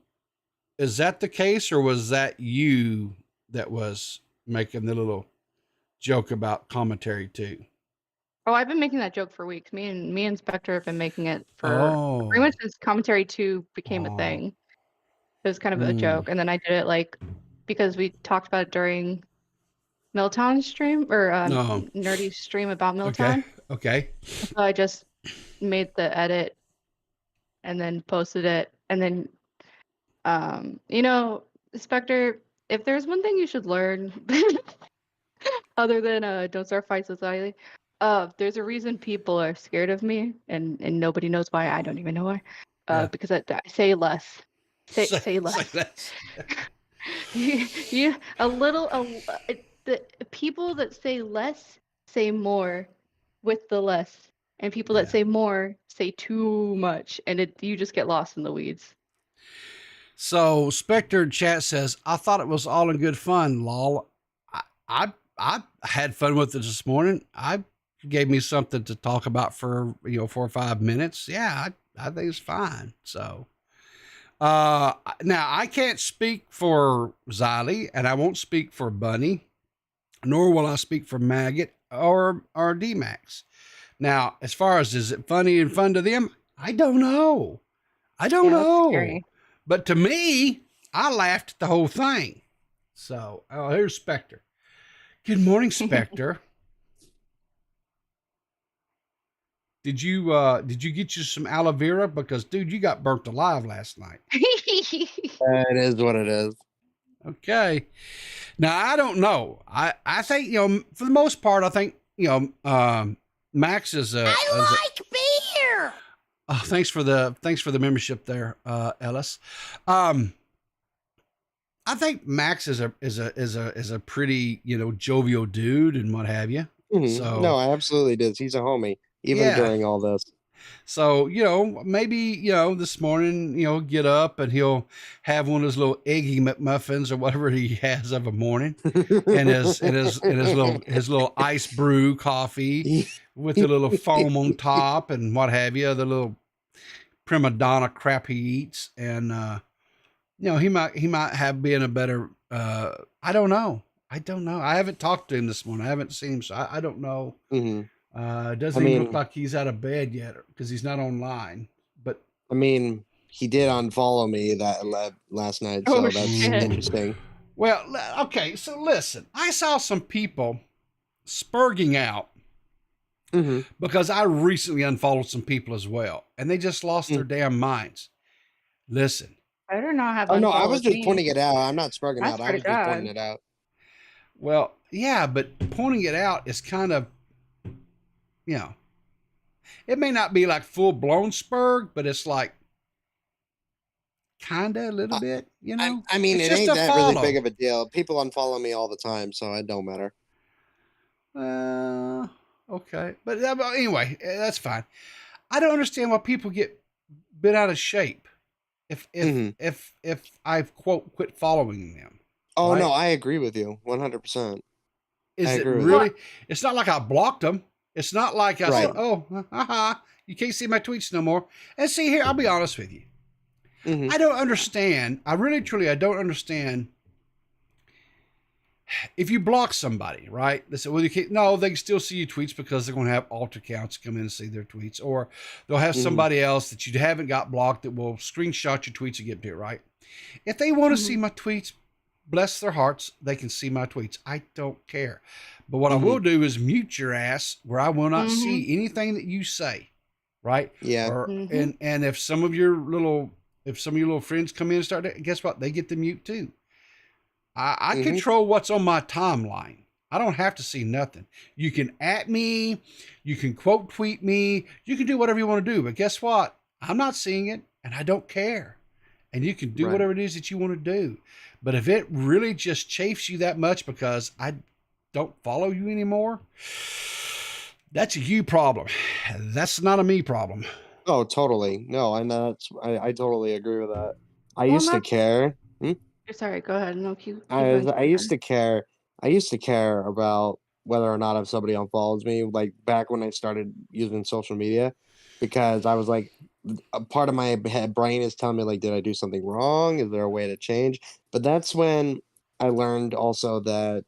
is that the case, or was that you that was making the little joke about commentary too? Oh, I've been making that joke for weeks. Me and Spectre have been making it for pretty much since commentary 2 became a thing. It was kind of a joke. And then I did it because we talked about it during Milltown stream or Nerdy stream about Milltown. Okay. So I just made the edit and then posted it. And then, Spectre, if there's one thing you should learn other than don't start fights with Xylee, there's a reason people are scared of me and nobody knows why. I don't even know why. Because I say less. Say less. The people that say less say more with the less, and people that say more say too much, and you just get lost in the weeds. So Spectre in chat says, I thought it was all in good fun, lol. I had fun with it this morning. I gave me something to talk about for 4 or 5 minutes. Yeah, I think it's fine. So now I can't speak for Xylee, and I won't speak for Bunny, nor will I speak for Maggot or D-Max. Now, as far as is it funny and fun to them, I don't know. Scary. But to me, I laughed at the whole thing. So, here's Spectre. Good morning, Spectre. Did you get you some aloe vera? Because dude, you got burnt alive last night. It is what it is. Okay. Now I don't know. I think, for the most part, I think, Max is like beer. Oh, thanks for the membership there, Ellis. I think Max is a pretty, jovial dude and what have you. Mm-hmm. So No, I absolutely did. He's a homie, even during all this. So, maybe, this morning, get up and he'll have one of those little eggy McMuffins or whatever he has of a morning and his little ice brew coffee with the little foam on top and what have you, the little prima donna crap he eats. And, he might have been a better, I don't know. I haven't talked to him this morning. I haven't seen him. So I don't know. Mm-hmm. Doesn't even look like he's out of bed yet because he's not online. But I mean, he did unfollow me that last night, so that's interesting. Well, okay, so listen, I saw some people spurging out because I recently unfollowed some people as well, and they just lost their damn minds. Listen, I do not have. Oh no, I was just pointing it out. I'm not spurging out. I was just pointing it out. Well, yeah, but pointing it out is kind of. It may not be like full blown spurg, but it's like kind of a little bit, I mean, it ain't that really big of a deal. People unfollow me all the time, so it don't matter. Okay. But anyway, that's fine. I don't understand why people get bit out of shape if I've quit following them. Oh, right? No, I agree with you 100%. Is it really? It's not like I blocked them. It's not like I said, oh, you can't see my tweets no more. And see here, I'll be honest with you. I don't understand. I really, truly, I don't understand. If you block somebody, right? They say, well, you can't. No, they can still see your tweets because they're going to have alt accounts come in and see their tweets. Or they'll have somebody else that you haven't got blocked that will screenshot your tweets and get to it, right? If they want to see my tweets, bless their hearts, they can see my tweets. I don't care. But what I will do is mute your ass where I will not see anything that you say, right? Yeah. Or, and if some of your little friends come in and start, guess what? They get to mute too. I control what's on my timeline. I don't have to see nothing. You can @ me, you can quote tweet me, you can do whatever you want to do. But guess what? I'm not seeing it, and I don't care. And you can do whatever it is that you want to do. But if it really just chafes you that much because I don't follow you anymore, that's a you problem. That's not a me problem. Oh, totally. No, and I totally agree with that. I used to care. Sorry, go ahead. No, I used to care. I used to care about whether or not if somebody unfollows me, like back when I started using social media, because I was like, a part of my brain is telling me like, did I do something wrong? Is there a way to change? But that's when I learned also that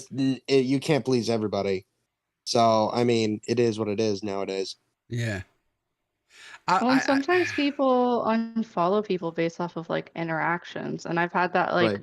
you can't please everybody. So I mean, it is what it is nowadays. Yeah. Sometimes people unfollow people based off of like interactions, and I've had that like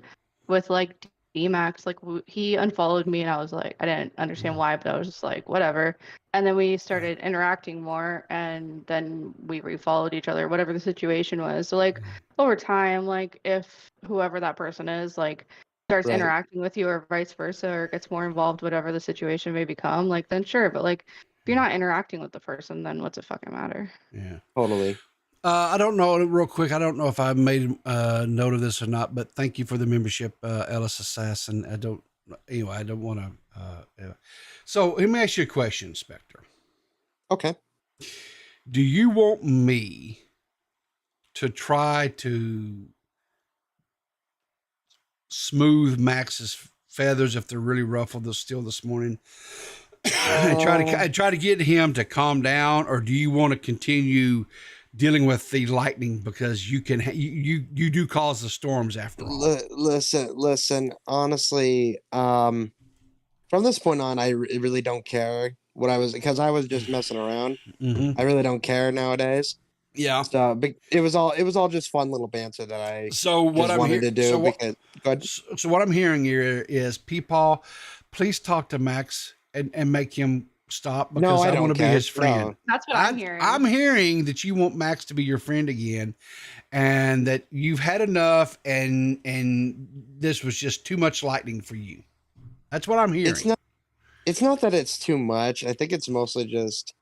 with like D-Max, like he unfollowed me and I was like, I didn't understand why, but I was just like, whatever. And then we started interacting more, and then we refollowed each other, whatever the situation was. So like over time, like if whoever that person is like starts interacting with you or vice versa, or gets more involved, whatever the situation may become, like then sure. But like if you're not interacting with the person, then what's it fucking matter? Yeah, totally. I don't know, real quick, I don't know if I made a note of this or not, but thank you for the membership, Ellis Assassin. I don't want to. So let me ask you a question, Spectre. Okay. Do you want me to try to smooth Max's feathers if they're really ruffled still this morning? And try to get him to calm down, or do you want to continue dealing with the lightning because you do cause the storms after all? Listen. Honestly, from this point on, I really don't care because I was just messing around. I really don't care nowadays. Yeah. So it was all just fun little banter that I wanted to do. So what I'm hearing here is, Peepaw, please talk to Max and make him stop No, because I I don't want to be care. his friend. No. That's what I'm hearing. I'm hearing that you want Max to be your friend again, and that you've had enough, and this was just too much lightning for you. That's what I'm hearing. It's not that it's too much. I think it's mostly just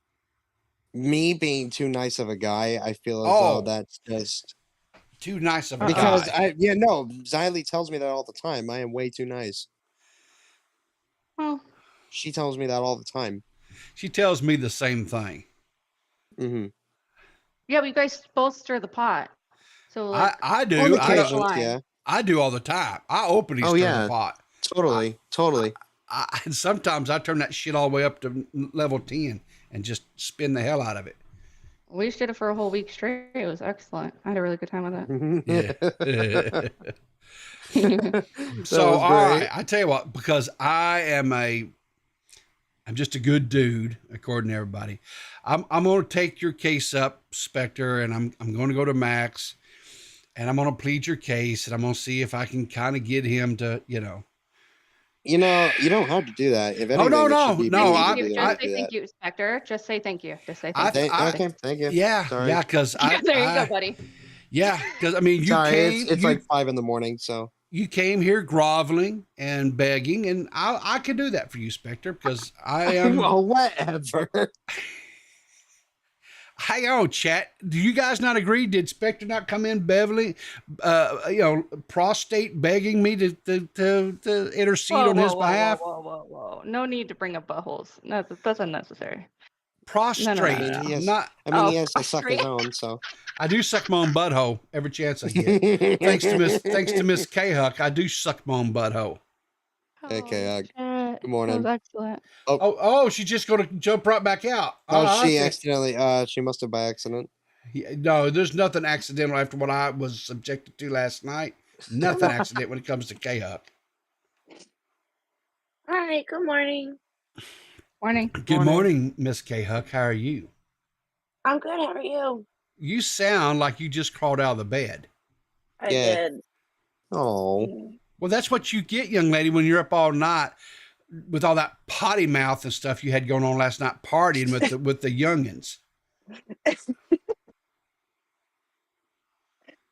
me being too nice of a guy. I feel as though that's just too nice of a because guy. Xylee tells me that all the time. I am way too nice. Well, she tells me that all the time. She tells me the same thing. Mm-hmm. Yeah, but you guys both stir the pot. So like, I do. On I occasions, yeah. I do all the time. I openly stir the pot. Totally. And sometimes I turn that shit all the way up to level 10 and just spin the hell out of it. we just did it for a whole week straight. It was excellent. I had a really good time with it. So all right, I tell you what, because I'm just a good dude, according to everybody. I'm going to take your case up, Spectre, and I'm going to go to Max, and I'm going to plead your case, and I'm going to see if I can kind of get him to, you don't have to do that. If anything, no. Just say thank you, Spectre. Just say thank you. Just say thank you. Okay, thank you. Yeah, Sorry. yeah, because there you go, buddy. Yeah, because I mean, you Sorry, came. It's like 5 a.m, so you came here groveling and begging, and I could do that for you, Spectre, because I am. Well, whatever. Hang on, chat. Do you guys not agree? Did Spectre not come in beveling, prostate begging me to intercede on his behalf? Whoa. No need to bring up buttholes. No, that's unnecessary. Prostrate. No. He has to suck his own, so. I do suck my own butthole every chance I get. thanks to Miss K-Huck, I do suck my own butthole. Hey, K-Huck. Good morning. That was excellent. Oh, she's just going to jump right back out. She accidentally, she must have by accident. No, there's nothing accidental after what I was subjected to last night. Nothing accident when it comes to K-Huck. Hi, good morning. Morning. Good morning, Miss K-Huck. How are you? I'm good. How are you? You sound like you just crawled out of the bed. I did. Oh. Well, that's what you get, young lady, when you're up all night with all that potty mouth and stuff you had going on last night, partying with the youngins.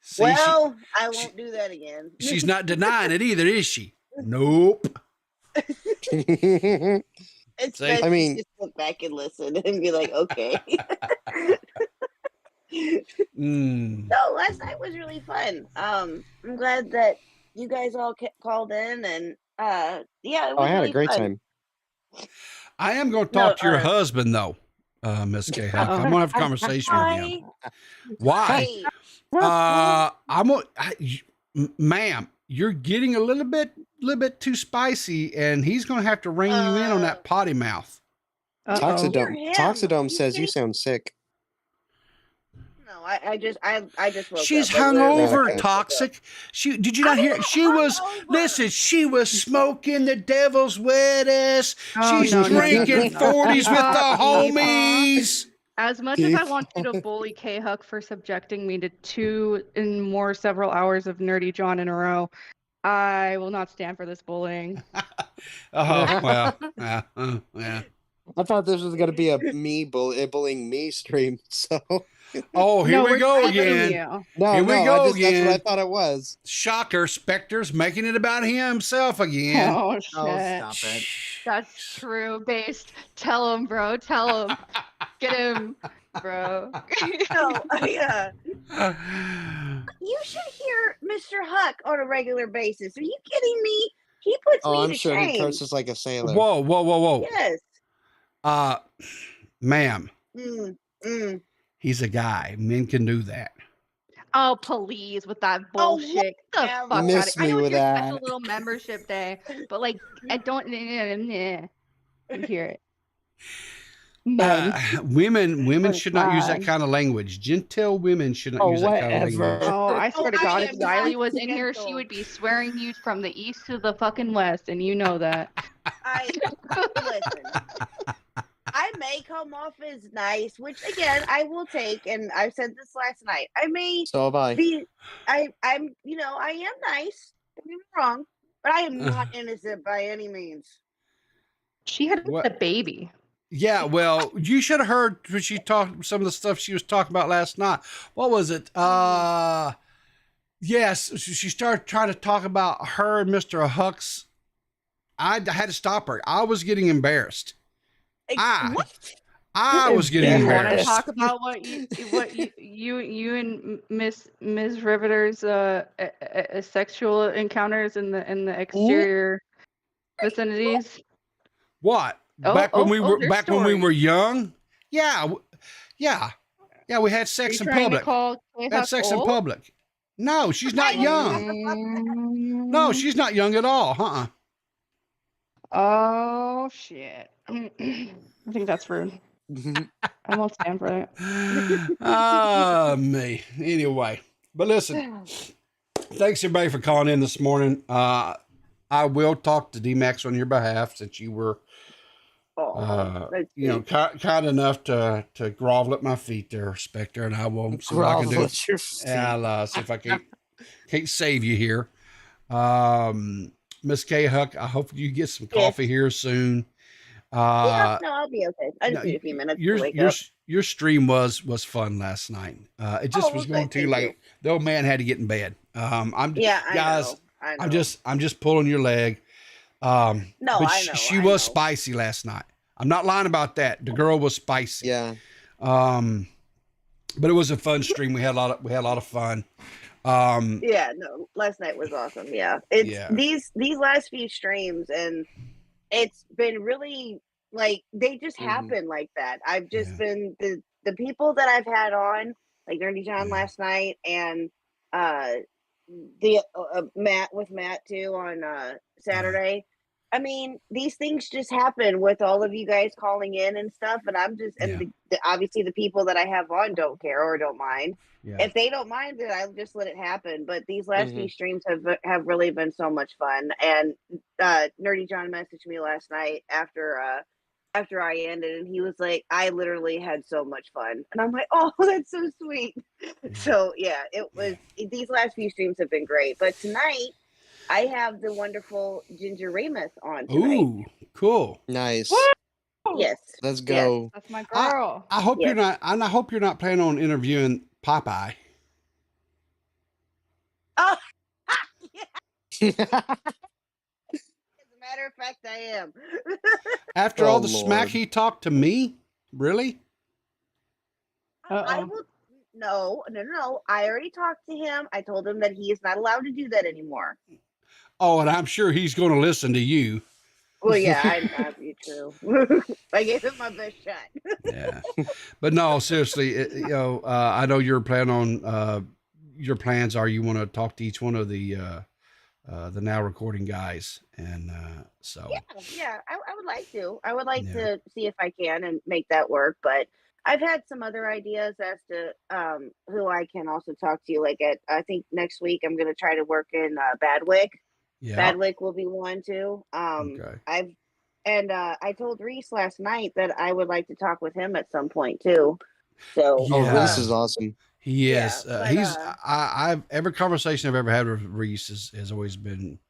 See, I won't do that again. She's not denying it either, is she? Nope. It's best to just look back and listen and be like, okay. No, last night was really fun. I'm glad that you guys all called in, and it was I had really a great fun. time. I am going to talk to your husband, though, Miss K-Huck. I'm going to have a conversation with him. Why? Ma'am, you're getting a little bit too spicy, and he's going to have to rein you in on that potty mouth. Toxidome says you sound sick. No, I just woke She's up. hungover, toxic. Did you not hear? She was smoking the devil's lettuce. She's drinking 40s with the homies. As much as I want you to bully K-Huck for subjecting me to 2 and more several hours of Nerdy John in a row, I will not stand for this bullying. Well, yeah. I thought this was going to be a me bullying me stream, so. Oh, here we go again. Here we go again. That's what I thought it was. Shocker, Spectre's making it about himself again. Oh, shit. Oh, stop it. That's true, Based. Tell him, bro. Tell him. Get him, bro. You should hear Mr. Huck on a regular basis. Are you kidding me? He puts me I'm to sure shame. he curses like a sailor. Whoa. Yes. Ma'am. He's a guy. Men can do that. Oh, please, with that bullshit. Get the fuck out Miss of it. I me know with it's your that. special little membership day, but like, I don't you hear it. Women should not use that kind of language. Gentile women should not use that kind of language. Oh, I swear to God, if Xylee was in here, gentle. she would be swearing you from the east to the fucking west, and you know that. Listen. I may come off as nice, which again I will take, and I said this last night. I may So have I. be. I am nice. Don't get me wrong, but I am not innocent by any means. She had a baby. Yeah, well, you should have heard when she talked some of the stuff she was talking about last night. What was it? Yes, she started trying to talk about her and Mr. Huck's. I had to stop her. I was getting embarrassed. What? I was getting Do you want to embarrassed. talk about what you and Ms. Riveter's sexual encounters in the exterior vicinities? What? Oh, Back when there's we were stories. young? Yeah, yeah. We had Are sex you in trying to public. call Clay Had Huck sex in old? public. No, she's not young. No, Mm, she's not young at all. oh shit! I think that's rude. I won't stand for it. Me. Anyway, but listen, thanks everybody for calling in this morning. I will talk to D-Max on your behalf since you were, kind enough to grovel at my feet there, Spectre, and I will see what I can do. Grovel at your feet. I'll see if I can't save you here. Miss K Huck, I hope you get some coffee here soon. Yeah, no, I'll be okay. I just need a few minutes to wake up. Your stream was fun last night. It just was going too late. The old man had to get in bed. Guys, I know. I'm just pulling your leg. No, but I know. She was spicy last night. I'm not lying about that. The girl was spicy. Yeah. But it was a fun stream. We had a lot of fun. Yeah, no, last night was awesome. Yeah. These last few streams, and it's been really like they just happen like that. I've just been the people that I've had on, like Nerdy John last night, and the Matt too on Saturday. I mean, these things just happen with all of you guys calling in and stuff, and I'm just obviously the people that I have on don't care or don't mind. Yeah. If they don't mind it, I'll just let it happen. But these last few streams have really been so much fun. And Nerdy John messaged me last night after I ended, and he was like, "I literally had so much fun," and I'm like, "Oh, that's so sweet." So yeah, it was. These last few streams have been great, but tonight I have the wonderful Ginger Ramus on tonight. Ooh, cool, nice. Yes, let's go. Yes, that's my girl. I hope you're not. And I hope you're not planning on interviewing Popeye. Oh, yeah. As a matter of fact, I am. After all the smack he talked to me, really? I will. No. I already talked to him. I told him that he is not allowed to do that anymore. Oh, and I'm sure he's going to listen to you. Well, yeah, that'd be true. I gave it my best shot. Yeah, but no, seriously, I know you're planning on. Your plans are you want to talk to each one of the now recording guys, and so yeah, I would like to. I would like to see if I can and make that work, but I've had some other ideas as to who I can also talk to. Like I think next week I'm going to try to work in Badwick. Yeah. Badwick will be one too. Okay. I told Reese last night that I would like to talk with him at some point too. So Reese is awesome. He is. He's. I've every conversation I've ever had with Reese has always been.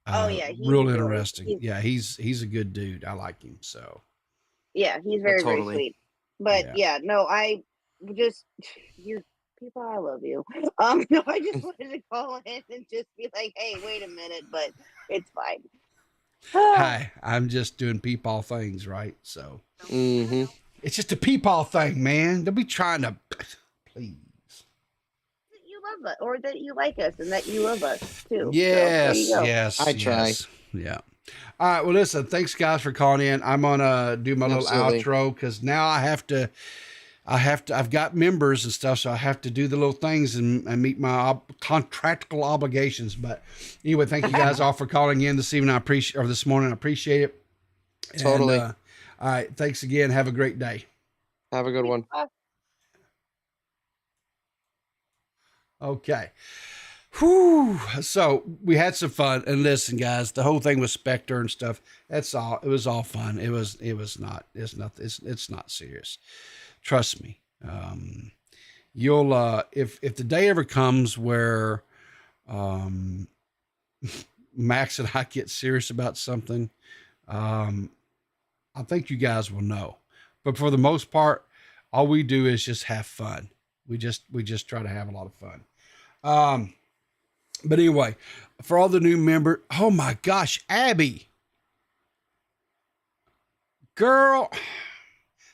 Real interesting. He's a good dude. I like him. So. Yeah, he's very very sweet. But I just you people, I love you. No, I just wanted to call in and just be like, hey, wait a minute, but it's fine. Hi, I'm just doing peepaw things, right? So it's just a peepaw thing, man. Don't be trying to please. You love us, or that you like us, and that you love us too. Yes, so yes. I try. Yeah. All right. Well, listen. Thanks, guys, for calling in. I'm gonna do my little outro because now I've got members and stuff, so I have to do the little things and meet my contractual obligations. But anyway, thank you guys all for calling in this evening. This morning. I appreciate it. Totally. And, all right. Thanks again. Have a great day. Have a good one. Okay. Whew. So we had some fun, and listen, guys, the whole thing with Spectre and stuff, it was all fun. It's not serious. Trust me. You'll, if the day ever comes where, Max and I get serious about something, I think you guys will know. but for the most part, all we do is just have fun. We just try to have a lot of fun. But anyway, for all the new members, oh my gosh, Abby, girl,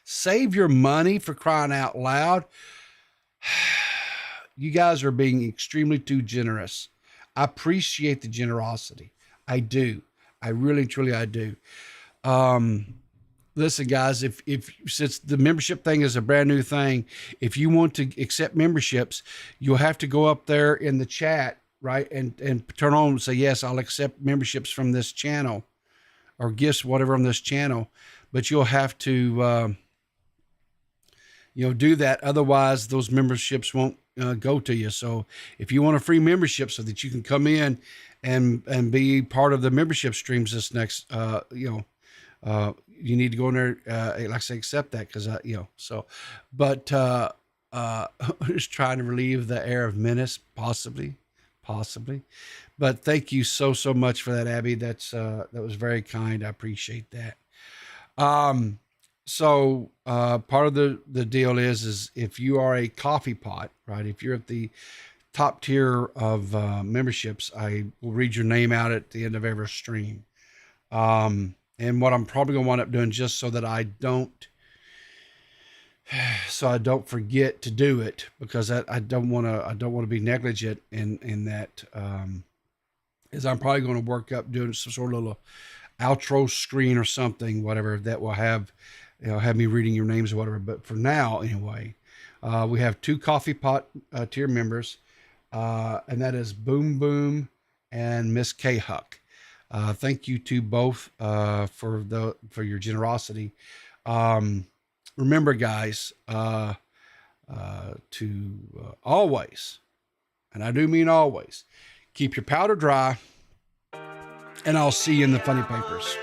save your money, for crying out loud. You guys are being extremely too generous. I appreciate the generosity. I do. I really, truly, I do. Listen, guys, if since the membership thing is a brand new thing, if you want to accept memberships, you'll have to go up there in the chat, right, and turn on and say, yes, I'll accept memberships from this channel or gifts, whatever, on this channel. But you'll have to, do that. Otherwise, those memberships won't go to you. So if you want a free membership so that you can come in and be part of the membership streams this next, you need to go in there, like I say, accept that, because but just trying to relieve the air of menace, possibly, but thank you so much for that, Abby. That was very kind. I appreciate that. So part of the deal is if you are a coffee pot, right, if you're at the top tier of memberships, I will read your name out at the end of every stream. And what I'm probably gonna wind up doing, just so that I don't forget to do it, because I don't want to be negligent in that, is I'm probably going to work up doing some sort of little outro screen or something, whatever, that will have me reading your names or whatever. But for now, anyway, we have 2 coffee pot tier members, and that is Boom Boom and Miss K Huck. Thank you to both for your generosity. Remember, guys, to always, and I do mean always, keep your powder dry, and I'll see you in the funny papers.